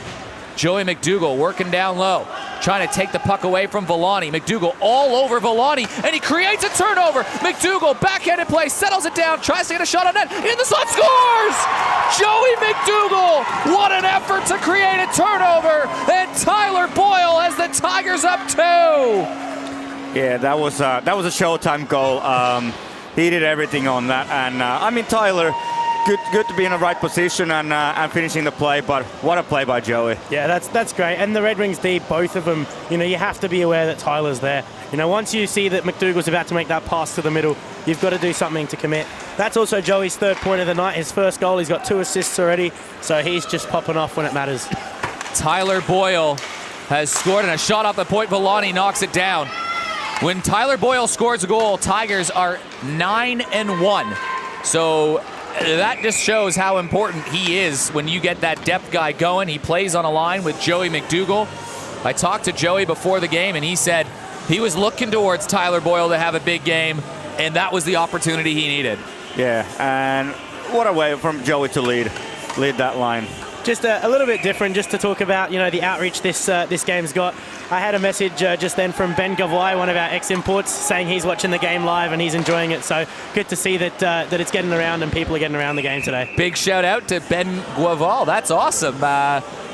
Joey McDougall working down low, trying to take the puck away from Villani. McDougall all over Villani, and he creates a turnover. McDougall, backhanded play, settles it down, tries to get a shot on net, in the slot, scores! Joey McDougall, what an effort to create a turnover, and Tyler Boyle has the Tigers up 2. Yeah, that was a Showtime goal. He did everything on that, and I mean, Tyler, good to be in the right position and finishing the play, but what a play by Joey. Yeah, that's great. And the Red Wings D, both of them, you have to be aware that Tyler's there. Once you see that McDougall's about to make that pass to the middle, you've got to do something to commit. That's also Joey's 3rd point of the night, his 1st goal. He's got 2 assists already, so he's just popping off when it matters. Tyler Boyle has scored, and a shot off the point. Villani knocks it down. When Tyler Boyle scores a goal, Tigers are 9-1. So that just shows how important he is when you get that depth guy going. He plays on a line with Joey McDougall. I talked to Joey before the game, and he said he was looking towards Tyler Boyle to have a big game, and that was the opportunity he needed. Yeah, and what a way from Joey to lead that line. Just a little bit different, just to talk about the outreach this game's got. I had a message just then from Ben Gavai, one of our ex-imports, saying he's watching the game live and he's enjoying it. So good to see that it's getting around and people are getting around the game today. Big shout out to Ben Guaval. That's awesome.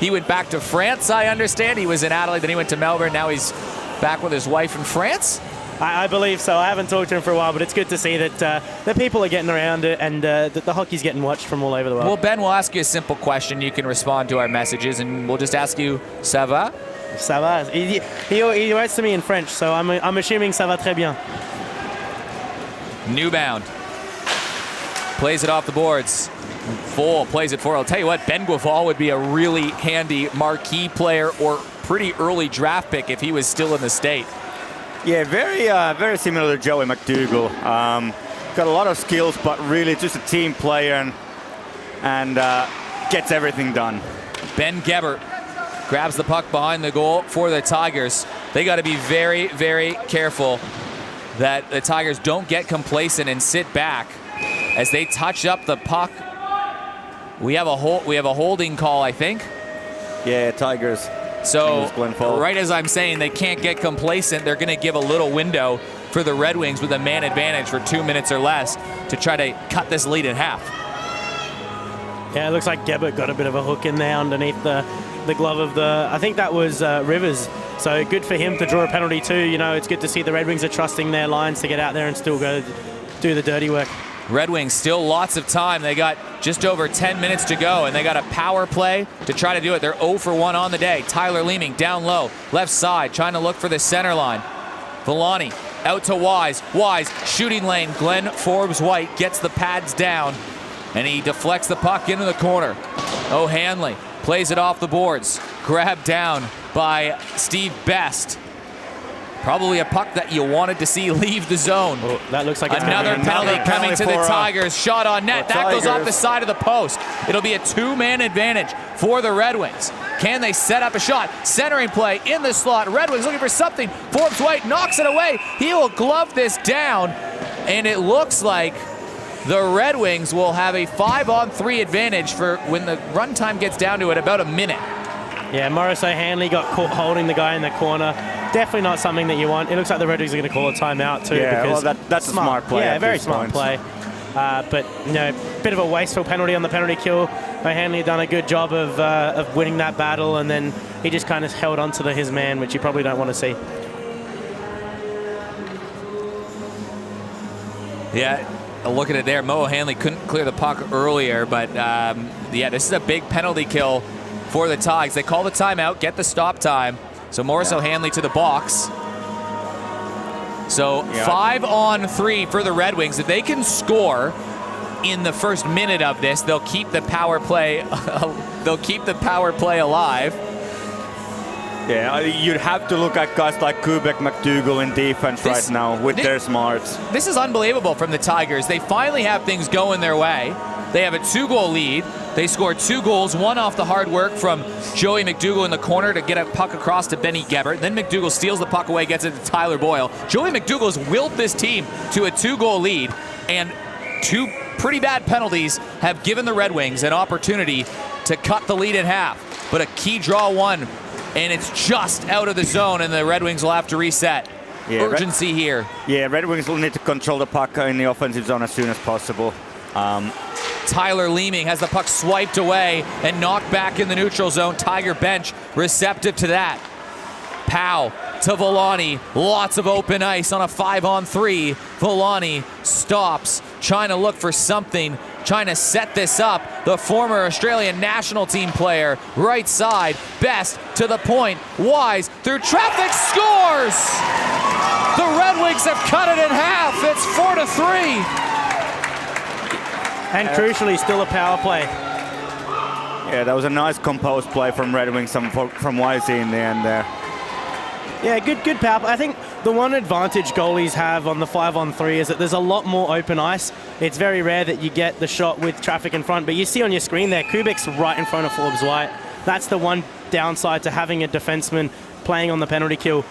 He went back to France, I understand. He was in Adelaide, then he went to Melbourne. Now he's back with his wife in France. I believe so. I haven't talked to him for a while, but it's good to see that the people are getting around it and that the hockey's getting watched from all over the world. Well, Ben, we'll ask you a simple question. You can respond to our messages, and we'll just ask you, ça va? Ça va. He writes to me in French, so I'm assuming ça va très bien. Newbound plays it off the boards. Fole plays it forward. I'll tell you what, Ben Guaval would be a really handy marquee player or pretty early draft pick if he was still in the state. Yeah, very similar to Joey McDougall. Got a lot of skills, but really just a team player and gets everything done. Ben Gebert grabs the puck behind the goal for the Tigers. They got to be very, very careful that the Tigers don't get complacent and sit back as they touch up the puck. We have a holding call, I think. Yeah, Tigers. So Glen Forbes. right as I'm saying they can't get complacent, they're going to give a little window for the Red Wings with a man advantage for 2 minutes or less to try to cut this lead in half. Yeah, it looks like Gebert got a bit of a hook in there underneath the glove of I think that was Rivers. So good for him to draw a penalty too. You know, it's good to see the Red Wings are trusting their lines to get out there and still go do the dirty work. Red Wings still lots of time. They got just over 10 minutes to go, and they got a power play to try to do it. They're 0 for 1 on the day. Tyler Leeming down low, left side, trying to look for the center line. Villani out to Wise. Wise, shooting lane. Glenn Forbes-White gets the pads down, and he deflects the puck into the corner. O'Hanley plays it off the boards. Grabbed down by Steve Best. Probably a puck that you wanted to see leave the zone. Oh, that looks like it's another penalty coming to the Tigers. Shot on net. That goes off the side of the post. It'll be a 2-man advantage for the Red Wings. Can they set up a shot? Centering play in the slot. Red Wings looking for something. Forbes-White knocks it away. He will glove this down, and it looks like the Red Wings will have a 5-on-3 advantage for when the run time gets down to it, about a minute. Yeah, Morris O'Hanley got caught holding the guy in the corner. Definitely not something that you want. It looks like the Red Wings are going to call a timeout too. Yeah, because well, that's a smart play. Yeah, very smart play. But, you know, bit of a wasteful penalty on the penalty kill. O'Hanley done a good job of winning that battle, and then he just kind of held on to his man, which you probably don't want to see. Yeah, look at it there. Mo O'Hanley couldn't clear the puck earlier, but yeah, this is a big penalty kill for the Tigers. They call the timeout, get the stop time. So Morris O'Hanley to the box. So 5-on-3 for the Red Wings. If they can score in the first minute of this, they'll keep the power play. They'll keep the power play alive. Yeah, you'd have to look at guys like Kubek, McDougall in defense right now with their smarts. This is unbelievable from the Tigers. They finally have things going their way. They have a 2-goal lead. They scored 2 goals, one off the hard work from Joey McDougall in the corner to get a puck across to Benny Gebert. Then McDougall steals the puck away, gets it to Tyler Boyle. Joey McDougall's willed this team to a 2-goal lead, and 2 pretty bad penalties have given the Red Wings an opportunity to cut the lead in half. But a key draw one, and it's just out of the zone, and the Red Wings will have to reset. Yeah, urgency here. Yeah, Red Wings will need to control the puck in the offensive zone as soon as possible. Tyler Leeming has the puck swiped away and knocked back in the neutral zone. Tiger bench receptive to that. Powell to Villani. Lots of open ice on a 5-on-3. Villani stops, trying to look for something, trying to set this up. The former Australian national team player, right side, Best to the point. Wise through traffic, scores! The Red Wings have cut it in half. It's 4-3. And crucially, still a power play. Yeah, that was a nice composed play from Red Wings, from Wisey in the end there. Yeah, good power play. I think the one advantage goalies have on the 5-on-3 is that there's a lot more open ice. It's very rare that you get the shot with traffic in front, but you see on your screen there, Kubek's right in front of Forbes-White. That's the one downside to having a defenseman playing on the penalty kill.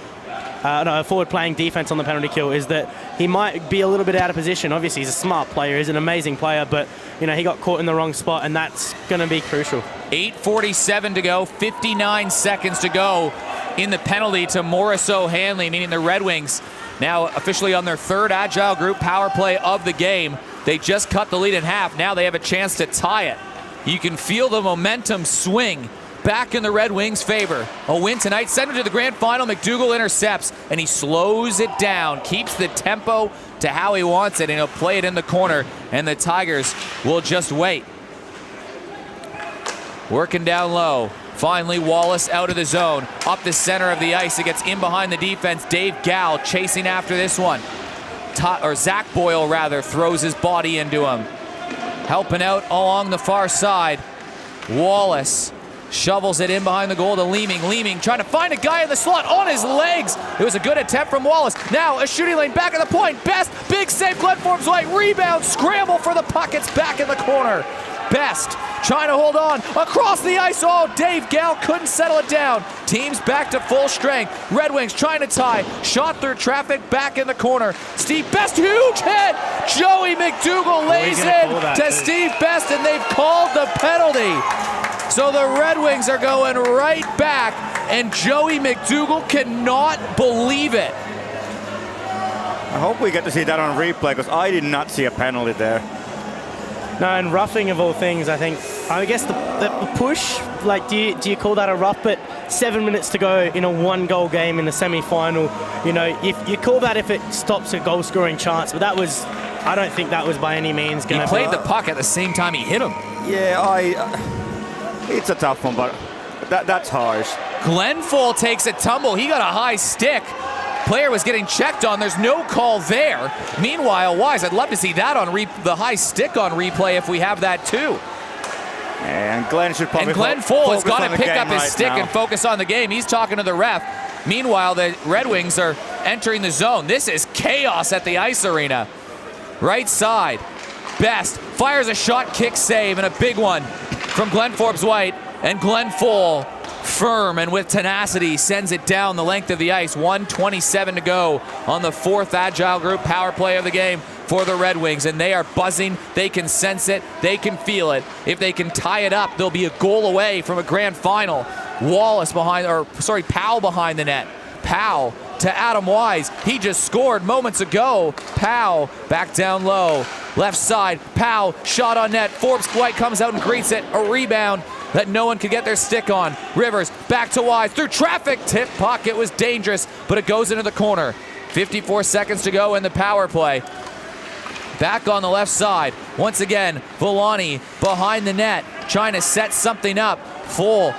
A forward playing defense on the penalty kill is that he might be a little bit out of position. Obviously, he's a smart player. He's an amazing player, but you know he got caught in the wrong spot, and that's going to be crucial. 8:47 to go, 59 seconds to go in the penalty to Morris O'Hanley, meaning the Red Wings now officially on their 3rd Agile Group power play of the game. They just cut the lead in half. Now they have a chance to tie it. You can feel the momentum swing back in the Red Wings' favor. A win tonight, send him to the grand final. McDougall intercepts, and he slows it down, keeps the tempo to how he wants it, and he'll play it in the corner, and the Tigers will just wait. Working down low. Finally, Wallace out of the zone, up the center of the ice. It gets in behind the defense. Dave Gall chasing after this one. Zac Boyle, rather, throws his body into him. Helping out along the far side. Wallace shovels it in behind the goal to Leeming. Leeming trying to find a guy in the slot on his legs. It was a good attempt from Wallace. Now a shooting lane back at the point. Best, big save, Glenn Forbes-White. Rebound, scramble for the puck. It's back in the corner. Best trying to hold on across the ice. Oh, Dave Gall couldn't settle it down. Team's back to full strength. Red Wings trying to tie. Shot through traffic, back in the corner. Steve Best, huge hit. Joey McDougall lays in to Steve Best, and they've called the penalty. So the Red Wings are going right back, and Joey McDougall cannot believe it. I hope we get to see that on replay because I did not see a penalty there. No, and roughing of all things, I think. I guess the push, like, do you call that a rough? But 7 minutes to go in a 1-goal game in the semi-final, you know, if you call that if it stops a goal-scoring chance, but that was, I don't think that was by any means going to be. He played the puck at the same time he hit him. Yeah, it's a tough one, but that's harsh. Glenfall takes a tumble. He got a high stick. Player was getting checked on. There's no call there. Meanwhile, Wise, I'd love to see that on the high stick on replay if we have that too. And Glenn should probably Glenfall has got to pick up his right stick now. and focus on the game. He's talking to the ref. Meanwhile, the Red Wings are entering the zone. This is chaos at the ice arena. Right side. Best fires a shot, kick save, and a big one from Glenn Forbes-White. And Glenfall, firm and with tenacity, sends it down the length of the ice. 1:27 to go on the fourth Agile Group power play of the game for the Red Wings, and they are buzzing. They can sense it. They can feel it. If they can tie it up, they'll be a goal away from a grand final. Powell behind the net. Powell to Adam Wise. He just scored moments ago. Powell back down low. Left side, Powell, shot on net. Forbes-White comes out and greets it. A rebound that no one could get their stick on. Rivers back to Wise through traffic. Tip puck. It was dangerous, but it goes into the corner. 54 seconds to go in the power play. Back on the left side. Once again, Villani behind the net, trying to set something up. Full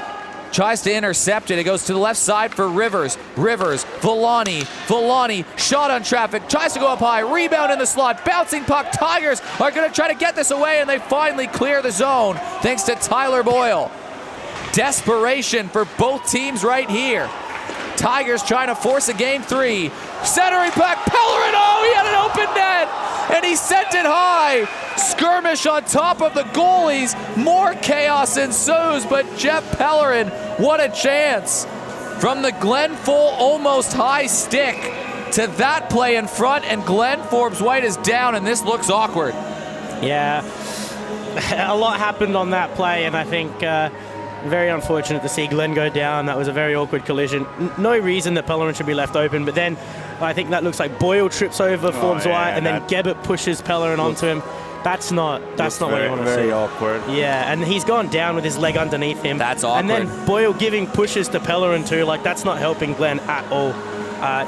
tries to intercept it. It goes to the left side for Rivers. Villani, shot on traffic, tries to go up high, rebound in the slot, bouncing puck. Tigers are going to try to get this away, and they finally clear the zone thanks to Tyler Boyle. Desperation for both teams right here. Tigers trying to force a game 3. Centering puck, Pellerin, he had an open net, and he sent it high. Skirmish on top of the goalies. More chaos ensues, but Jeff Pellerin, what a chance. From the Glenfall almost high stick to that play in front, and Glenn Forbes-White is down, and this looks awkward. Yeah, a lot happened on that play, and I think very unfortunate to see Glenn go down. That was a very awkward collision. No reason that Pellerin should be left open, but then I think that looks like Boyle trips over Forbes-White, and then Gebbert pushes Pellerin onto him. That's not what you want to see. Very awkward. Yeah, and he's gone down with his leg underneath him. That's awkward. And then Boyle giving pushes to Pellerin too. Like, that's not helping Glenn at all.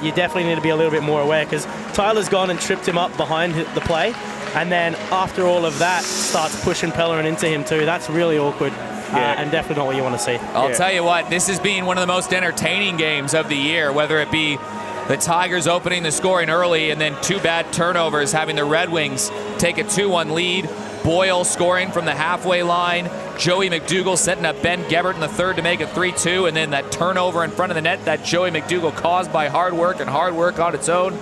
You definitely need to be a little bit more aware, because Tyler's gone and tripped him up behind the play, and then after all of that starts pushing Pellerin into him too. That's really awkward. And definitely not what you want to see. I'll tell you what, this has been one of the most entertaining games of the year, whether it be the Tigers opening the scoring early and then 2 bad turnovers, having the Red Wings take a 2-1 lead. Boyle scoring from the halfway line. Joey McDougall setting up Ben Gebbert in the third to make it 3-2, and then that turnover in front of the net that Joey McDougall caused by hard work on its own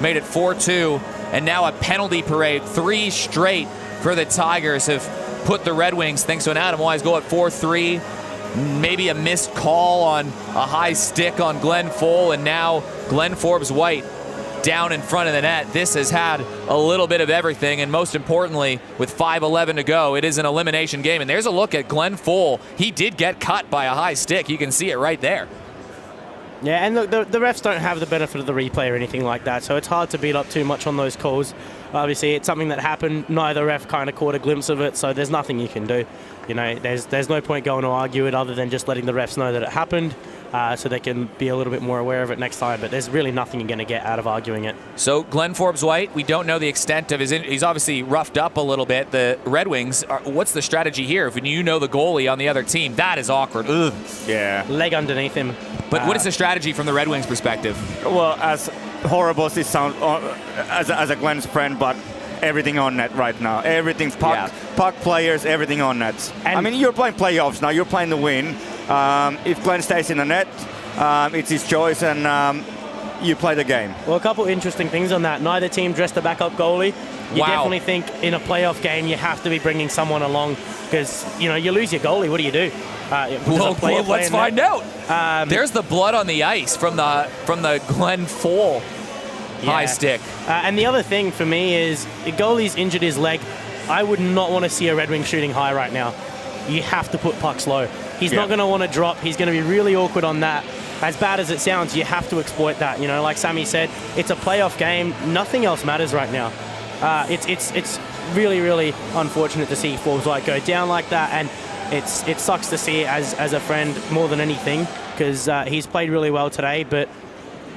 made it 4-2. And now a penalty parade, 3 straight for the Tigers have put the Red Wings, thanks to an Adam Wise goal, at 4-3. Maybe a missed call on a high stick on Glenfall, and now Glenn Forbes-White down in front of the net. This has had a little bit of everything, and most importantly, with 5:11 to go, it is an elimination game. And there's a look at Glenfall. He did get cut by a high stick. You can see it right there. Yeah, and look, the refs don't have the benefit of the replay or anything like that, so it's hard to beat up too much on those calls. Obviously, it's something that happened. Neither ref kind of caught a glimpse of it, so there's nothing you can do. You know, there's no point going to argue it other than just letting the refs know that it happened, so they can be a little bit more aware of it next time. But there's really nothing you're going to get out of arguing it. So Glenn Forbes-White, we don't know the extent of his he's obviously roughed up a little bit. The Red Wings, what's the strategy here? If you know the goalie on the other team, that is awkward. Ugh. Yeah. Leg underneath him. But what is the strategy from the Red Wings perspective? Well, as horrible as it sounds, as a Glenn's friend, but everything on net right now. Everything, puck players, everything on net. And I mean, you're playing playoffs now. You're playing to win. If Glenn stays in the net, it's his choice, and you play the game. Well, a couple interesting things on that. Neither team dressed a backup goalie. You definitely think in a playoff game you have to be bringing someone along, because you lose your goalie. What do you do? Well, let's find out. There's the blood on the ice from the Glenn Foll high stick. And the other thing for me is, the goalie's injured his leg. I would not want to see a Red Wing shooting high right now. you have to put pucks low. He's not going to want to drop. He's going to be really awkward on that. As bad as it sounds, you have to exploit that. You know, like Sammy said, it's a playoff game. Nothing else matters right now. It's really, really unfortunate to see Forbes White go down like that, and it sucks to see it as a friend more than anything, because he's played really well today. But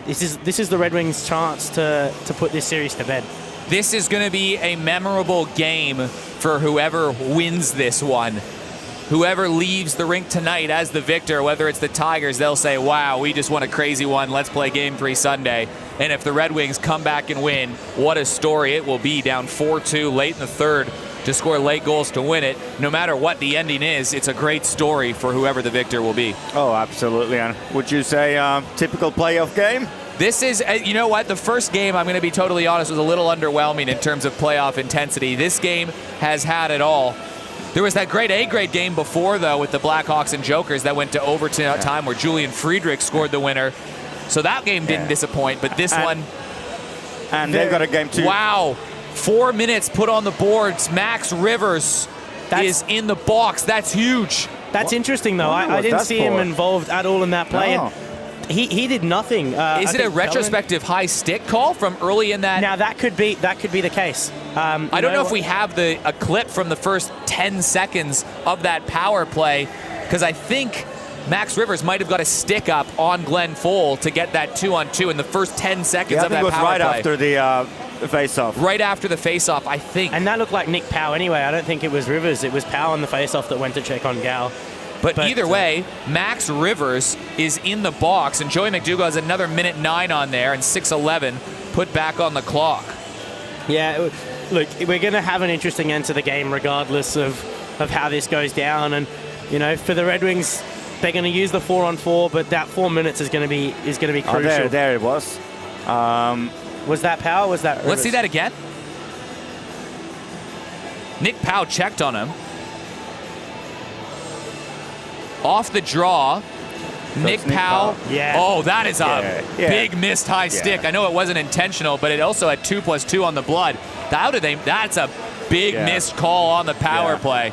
this is the Red Wings' chance to put this series to bed. This is going to be a memorable game for whoever wins this one. Whoever leaves the rink tonight as the victor, whether it's the Tigers, they'll say, wow, we just won a crazy one. Let's play Game 3 Sunday. And if the Red Wings come back and win, what a story it will be, down 4-2 late in the third to score late goals to win it. No matter what the ending is, it's a great story for whoever the victor will be. Oh, absolutely. And would you say typical playoff game? This is, you know what, the first game, I'm going to be totally honest, was a little underwhelming in terms of playoff intensity. This game has had it all. There was that great A-grade game before, though, with the Blackhawks and Jokers that went to overtime where Julian Friedrich scored the winner. So that game didn't disappoint, but this one... And they've got a game 2. Wow. 4 minutes put on the boards. Max Rivers is in the box. That's huge. That's interesting, though. I didn't see him involved at all in that play. No. And he did nothing. Is it a retrospective high stick call from early in that? Now, that could be the case. I don't know if we have a clip from the first 10 seconds of that power play, because I think Max Rivers might have got a stick up on Glenn Fole to get that 2-on-2 in the first 10 seconds of that power play. I think it was right after the face-off. Right after the face-off, I think. And that looked like Nick Powell anyway. I don't think it was Rivers. It was Powell on the face-off that went to check on Gal. But either way, Max Rivers is in the box, and Joey McDougall has another minute 9 on there, and 6:11 put back on the clock. Yeah, look, we're going to have an interesting end to the game regardless of how this goes down. And, you know, for the Red Wings, they're going to use the 4-on-4, but that 4 minutes is going to be crucial. Oh, there it was. Was that Powell? Was that Rivers? Let's see that again. Nick Powell checked on him. Off the draw, Nick Powell. Yeah. Oh, that is a big missed high stick. I know it wasn't intentional, but it also had 2+2 on the blood. That's a big missed call on the power play.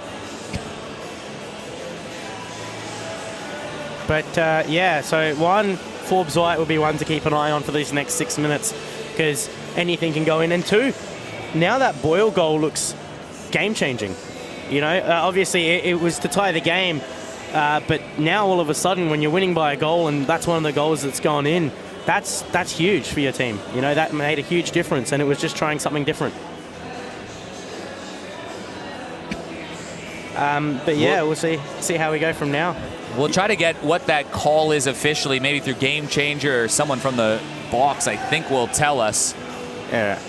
But, so one, Forbes White will be one to keep an eye on for these next 6 minutes, because anything can go in. And two, now that Boyle goal looks game-changing. You know, obviously it was to tie the game, but now all of a sudden when you're winning by a goal and that's one of the goals that's gone in, that's huge for your team. You know, that made a huge difference, and it was just trying something different. But yeah, we'll see how we go from now. We'll try to get what that call is officially, maybe through Game Changer or someone from the box, I think, will tell us. Yeah.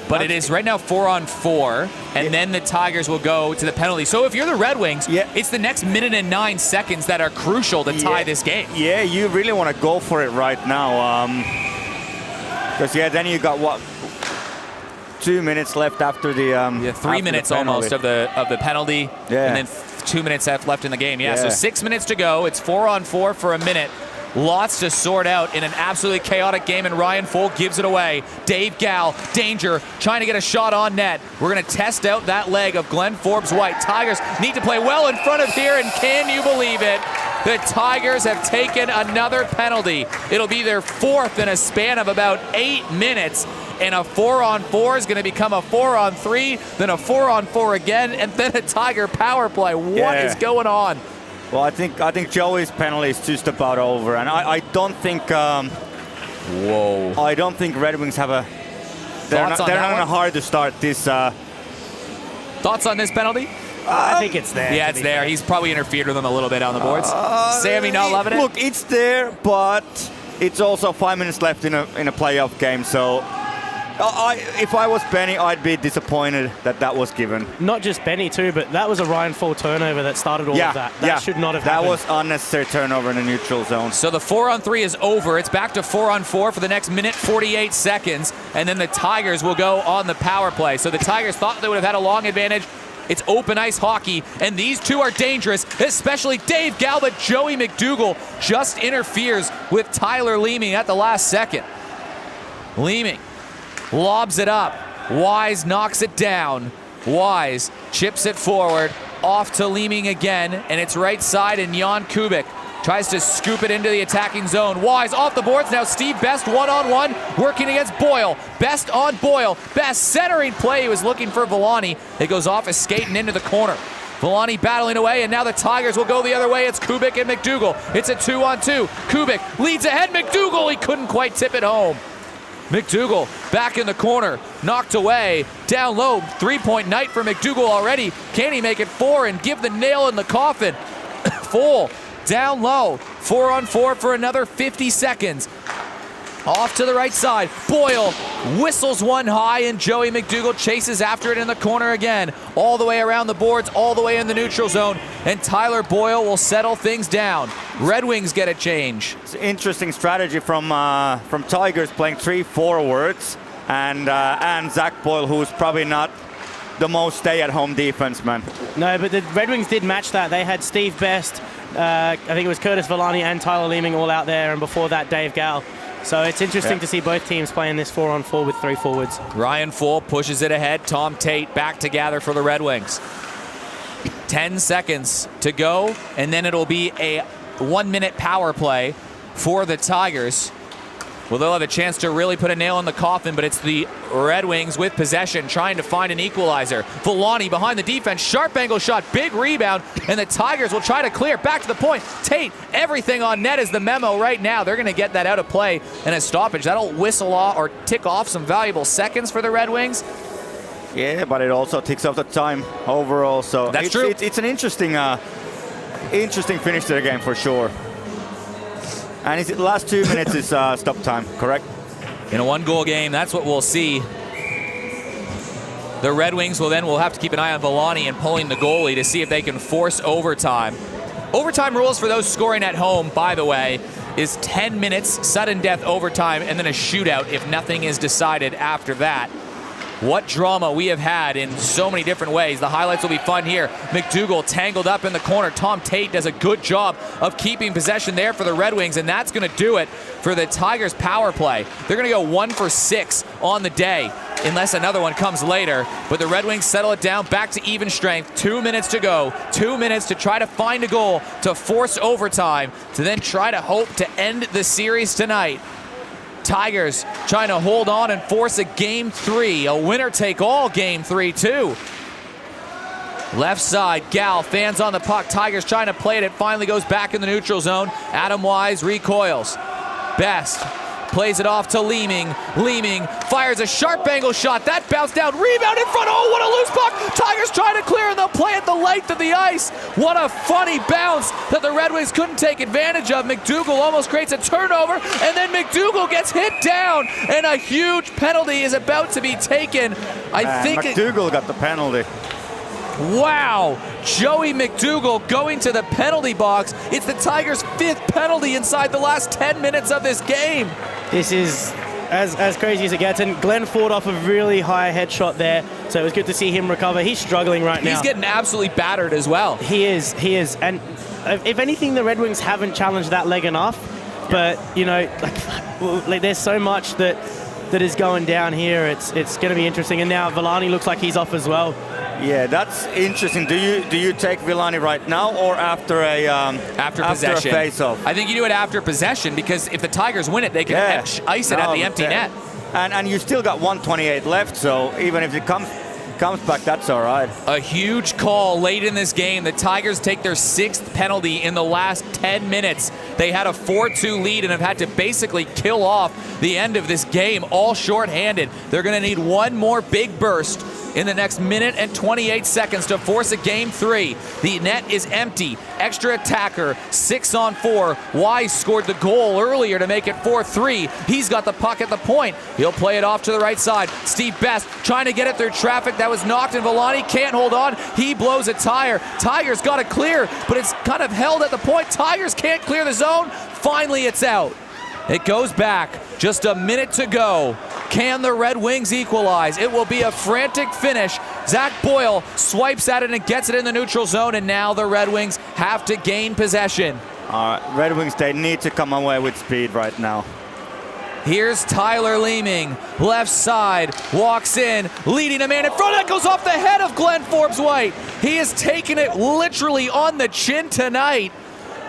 But it is right now 4-on-4, and then the Tigers will go to the penalty. So if you're the Red Wings, it's the next minute and 9 seconds that are crucial to tie this game. Yeah, you really want to go for it right now. Because, then you got, 2 minutes left after the... 3 minutes almost of the penalty, and then 2 minutes left in the game. So 6 minutes to go. It's 4-on-4 for a minute. Lots to sort out in an absolutely chaotic game, and Ryan Fole gives it away. Dave Gal, danger, trying to get a shot on net. We're going to test out that leg of Glenn Forbes White. Tigers need to play well in front of here, and can you believe it? The Tigers have taken another penalty. It'll be their fourth in a span of about 8 minutes, and a 4-on-4 is going to become a 4-on-3, then a 4-on-4 again, and then a Tiger power play. What is going on? Well, I think Joey's penalty is just about over, and I don't think. I don't think Red Wings have a. They're not going to hard to start this. Thoughts on this penalty? I think it's there. Yeah, it's there. He's probably interfered with him a little bit on the boards. Sammy not loving it? Look, it's there, but it's also 5 minutes left in a playoff game, so. If I was Benny, I'd be disappointed that was given. Not just Benny too, but that was a Ryan Fole turnover that started all of that. That should not have happened. That was unnecessary turnover in the neutral zone. So the 4-on-3 is over. It's back to 4-on-4 for the next minute 48 seconds, and then the Tigers will go on the power play. So the Tigers thought they would have had a long advantage. It's open ice hockey, and these two are dangerous, especially Dave Gal, but Joey McDougall just interferes with Tyler Leeming at the last second. Leeming lobs it up. Wise knocks it down. Wise chips it forward. off to Leeming again, and it's right side, and Jan Kubik tries to scoop it into the attacking zone. Wise off the boards. Now Steve Best one-on-one working against Boyle. Best on Boyle. Best centering play. He was looking for Villani. It goes off his skate and into the corner. Villani battling away, and now the Tigers will go the other way. It's Kubik and McDougall. It's a 2-on-2. Kubik leads ahead. McDougall, he couldn't quite tip it home. McDougall back in the corner, knocked away, down low. 3-point night for McDougall already. Can he make it 4 and give the nail in the coffin? Full. Down low, 4-on-4 for another 50 seconds. Off to the right side, Boyle whistles one high, and Joey McDougall chases after it in the corner again. All the way around the boards, all the way in the neutral zone, and Tyler Boyle will settle things down. Red Wings get a change. It's an interesting strategy from Tigers, playing 3 forwards, and Zac Boyle, who's probably not the most stay-at-home defenseman. No, but the Red Wings did match that. They had Steve Best, I think it was Curtis Villani and Tyler Leeming all out there, and before that, Dave Gall. So it's interesting to see both teams playing this 4-on-4 with 3 forwards. Ryan Full pushes it ahead. Tom Tate back to gather for the Red Wings. 10 seconds to go, and then it'll be a 1-minute power play for the Tigers. Well, they'll have a chance to really put a nail in the coffin, but it's the Red Wings with possession trying to find an equalizer. Villani behind the defense, sharp angle shot, big rebound, and the Tigers will try to clear. Back to the point. Tate, everything on net is the memo right now. They're going to get that out of play and a stoppage. That'll whistle off or tick off some valuable seconds for the Red Wings. Yeah, but it also ticks off the time overall. So that's true. It's an interesting finish to the game for sure. And the last 2 minutes is stop time, correct? In a 1-goal game, that's what we'll see. The Red Wings will have to keep an eye on Villani and pulling the goalie to see if they can force overtime. Overtime rules for those scoring at home, by the way, is 10 minutes, sudden death overtime, and then a shootout if nothing is decided after that. What drama we have had in so many different ways. The highlights will be fun here. McDougall tangled up in the corner. Tom Tate does a good job of keeping possession there for the Red Wings, and that's going to do it for the Tigers power play. They're going to go 1 for 6 on the day, unless another one comes later. But the Red Wings settle it down back to even strength. 2 minutes to go. 2 minutes to try to find a goal to force overtime, to then try to hope to end the series tonight. Tigers trying to hold on and force a game 3, a winner-take-all game 3 too. Left side, Gal, fans on the puck. Tigers trying to play it. It finally goes back in the neutral zone. Adam Wise recoils. Best plays it off to Leeming. Leeming fires a sharp angle shot. That bounced down. Rebound in front. Oh, what a loose puck. Tigers trying to clear, and they'll play it the length of the ice. What a funny bounce that the Red Wings couldn't take advantage of. McDougall almost creates a turnover, and then McDougall gets hit down, and a huge penalty is about to be taken. I think McDougall got the penalty. Wow, Joey McDougall going to the penalty box. It's the Tigers' 5th penalty inside the last 10 minutes of this game. This is as crazy as it gets, and Glenn fought off a really high headshot there, so it was good to see him recover. He's struggling right now. He's getting absolutely battered as well. He is, and if anything, the Red Wings haven't challenged that leg enough, but, you know, like there's so much that is going down here. It's going to be interesting, and now Villani looks like he's off as well. Yeah, that's interesting. Do you take Villani right now or after possession? A face-off? I think you do it after possession, because if the Tigers win it, they can ice it at the empty net. And you still got 1:28 left, so even if it comes back, that's all right. A huge call late in this game. The Tigers take their 6th penalty in the last 10 minutes. They had a 4-2 lead and have had to basically kill off the end of this game, all shorthanded. They're going to need one more big burst in the next minute and 28 seconds to force a game 3. The net is empty. Extra attacker, 6-on-4. Wise scored the goal earlier to make it 4-3. He's got the puck at the point. He'll play it off to the right side. Steve Best trying to get it through traffic. That was knocked, and Villani can't hold on. He blows a tire. Tigers got it clear, but it's kind of held at the point. Tigers can't clear the zone. Finally, it's out. It goes back. Just a minute to go. Can the Red Wings equalize? It will be a frantic finish. Zac Boyle swipes at it and gets it in the neutral zone, and now the Red Wings have to gain possession. Red Wings, they need to come away with speed right now. Here's Tyler Leeming, left side, walks in, leading a man in front. That goes off the head of Glenn Forbes-White. He has taken it literally on the chin tonight.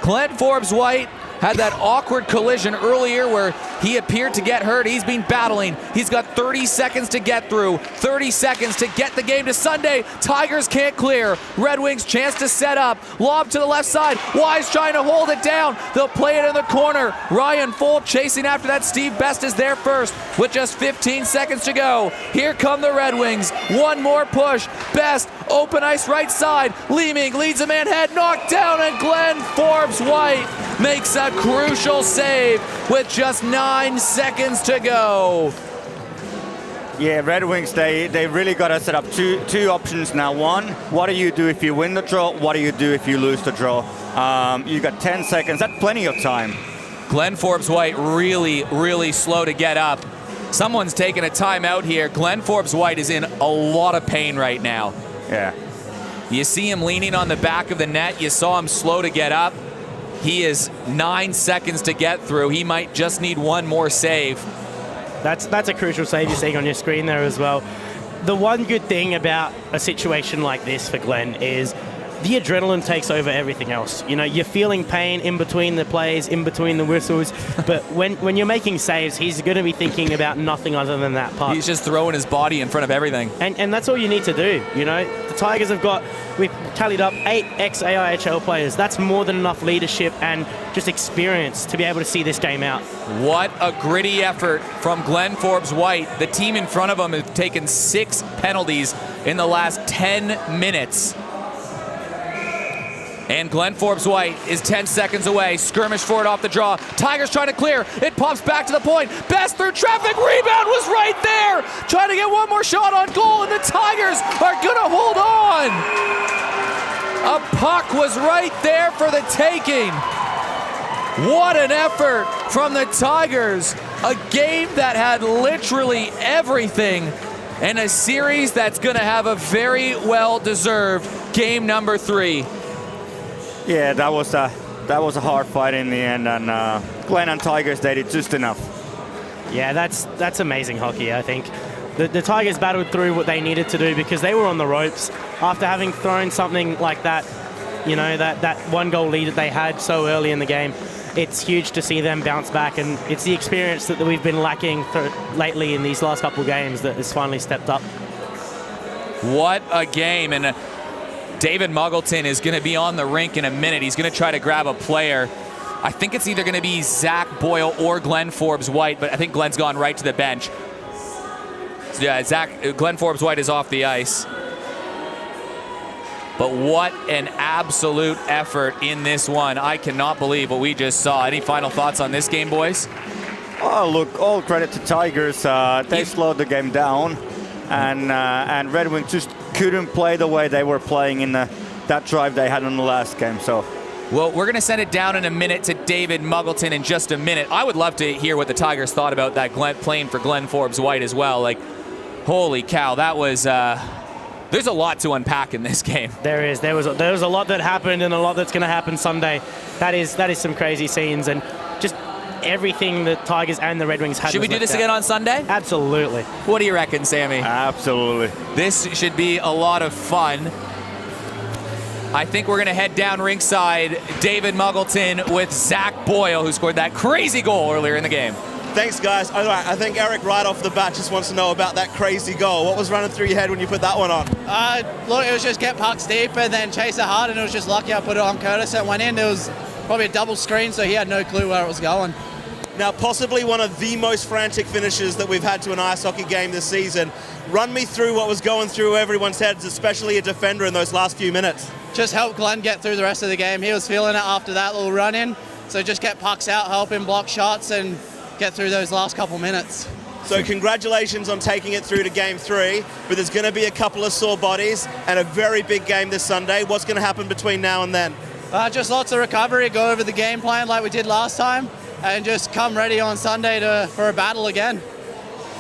Glenn Forbes-White had that awkward collision earlier where he appeared to get hurt. He's been battling. He's got 30 seconds to get through, 30 seconds to get the game to Sunday. Tigers can't clear. Red Wings chance to set up. Lob to the left side. Wise trying to hold it down. They'll play it in the corner. Ryan Folk chasing after that. Steve Best is there first with just 15 seconds to go. Here come the Red Wings. One more push. Best, open ice right side. Leeming leads a man head, knocked down, and Glenn Forbes-White makes a crucial save with just 9 seconds to go. Yeah, Red Wings, they really got to set up two options now. One, what do you do if you win the draw? What do you do if you lose the draw? You got 10 seconds. That's plenty of time. Glenn Forbes-White really slow to get up. Someone's taking a timeout here. Glenn Forbes-White is in a lot of pain right now. Yeah. You see him leaning on the back of the net. You saw him slow to get up. He is 9 seconds to get through. He might just need one more save. That's a crucial save you're seeing on your screen there as well. The one good thing about a situation like this for Glenn is the adrenaline takes over everything else. You know, you're feeling pain in between the plays, in between the whistles, but when you're making saves, he's going to be thinking about nothing other than that part. He's just throwing his body in front of everything. And that's all you need to do, you know. The Tigers have got, we've tallied up 8 ex-AIHL players. That's more than enough leadership and just experience to be able to see this game out. What a gritty effort from Glenn Forbes-White. The team in front of him has taken 6 penalties in the last 10 minutes. And Glenn Forbes-White is 10 seconds away. Skirmish for it off the draw. Tigers trying to clear. It pops back to the point. Best through traffic. Rebound was right there. Trying to get one more shot on goal, and the Tigers are going to hold on. A puck was right there for the taking. What an effort from the Tigers. A game that had literally everything, and a series that's going to have a very well-deserved game number 3. Yeah, that was a hard fight in the end, and Glenn and Tigers, they did just enough. Yeah, that's amazing hockey, I think. The Tigers battled through what they needed to do because they were on the ropes after having thrown something like that, you know, that one goal lead that they had so early in the game. It's huge to see them bounce back, and it's the experience that we've been lacking lately in these last couple of games that has finally stepped up. What a game. And David Muggleton is going to be on the rink in a minute. He's going to try to grab a player. I think it's either going to be Zac Boyle or Glenn Forbes-White, but I think Glenn's gone right to the bench. So yeah, Glenn Forbes-White is off the ice. But what an absolute effort in this one. I cannot believe what we just saw. Any final thoughts on this game, boys? Oh, look, all credit to Tigers. They slowed the game down, and Red Wings just couldn't play the way they were playing in that drive they had in the last game. So, well, we're going to send it down in a minute to David Muggleton in just a minute. I would love to hear what the Tigers thought about that playing for Glenn Forbes-White as well. Like, holy cow, that was... there's a lot to unpack in this game. There was a lot that happened and a lot that's going to happen Sunday. That is some crazy scenes, and just everything the Tigers and the Red Wings had. Should we do this again on Sunday? Absolutely. What do you reckon, Sammy? Absolutely. This should be a lot of fun. I think we're going to head down ringside. David Muggleton with Zac Boyle, who scored that crazy goal earlier in the game. Thanks, guys. All right, I think Eric right off the bat just wants to know about that crazy goal. What was running through your head when you put that one on? Look, it was just get pucks deep and then chase it hard, and it was just lucky I put it on Curtis. It went in. It was probably a double screen, so he had no clue where it was going. Now, possibly one of the most frantic finishes that we've had to an ice hockey game this season. Run me through what was going through everyone's heads, especially a defender in those last few minutes. Just help Glenn get through the rest of the game. He was feeling it after that little run in, so just get pucks out, help him block shots, and get through those last couple minutes. So congratulations on taking it through to game 3, but there's going to be a couple of sore bodies and a very big game this Sunday. What's going to happen between now and then? Just lots of recovery, go over the game plan like we did last time, and just come ready on Sunday for a battle again.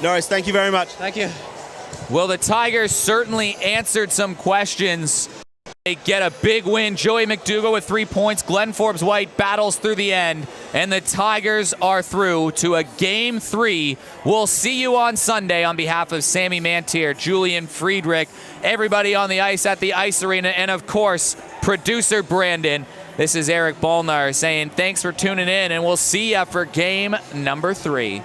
Norris, thank you very much. Thank you. Well, the Tigers certainly answered some questions They get a big win. Joey McDougall with 3 points. Glenn Forbes White battles through the end, and the Tigers are through to a Game 3. We'll see you on Sunday. On behalf of Sammy Mantier, Julian Friedrich, everybody on the ice at the Ice Arena, and of course, producer Brandon. This is Eric Balnar saying thanks for tuning in, and we'll see you for game number 3.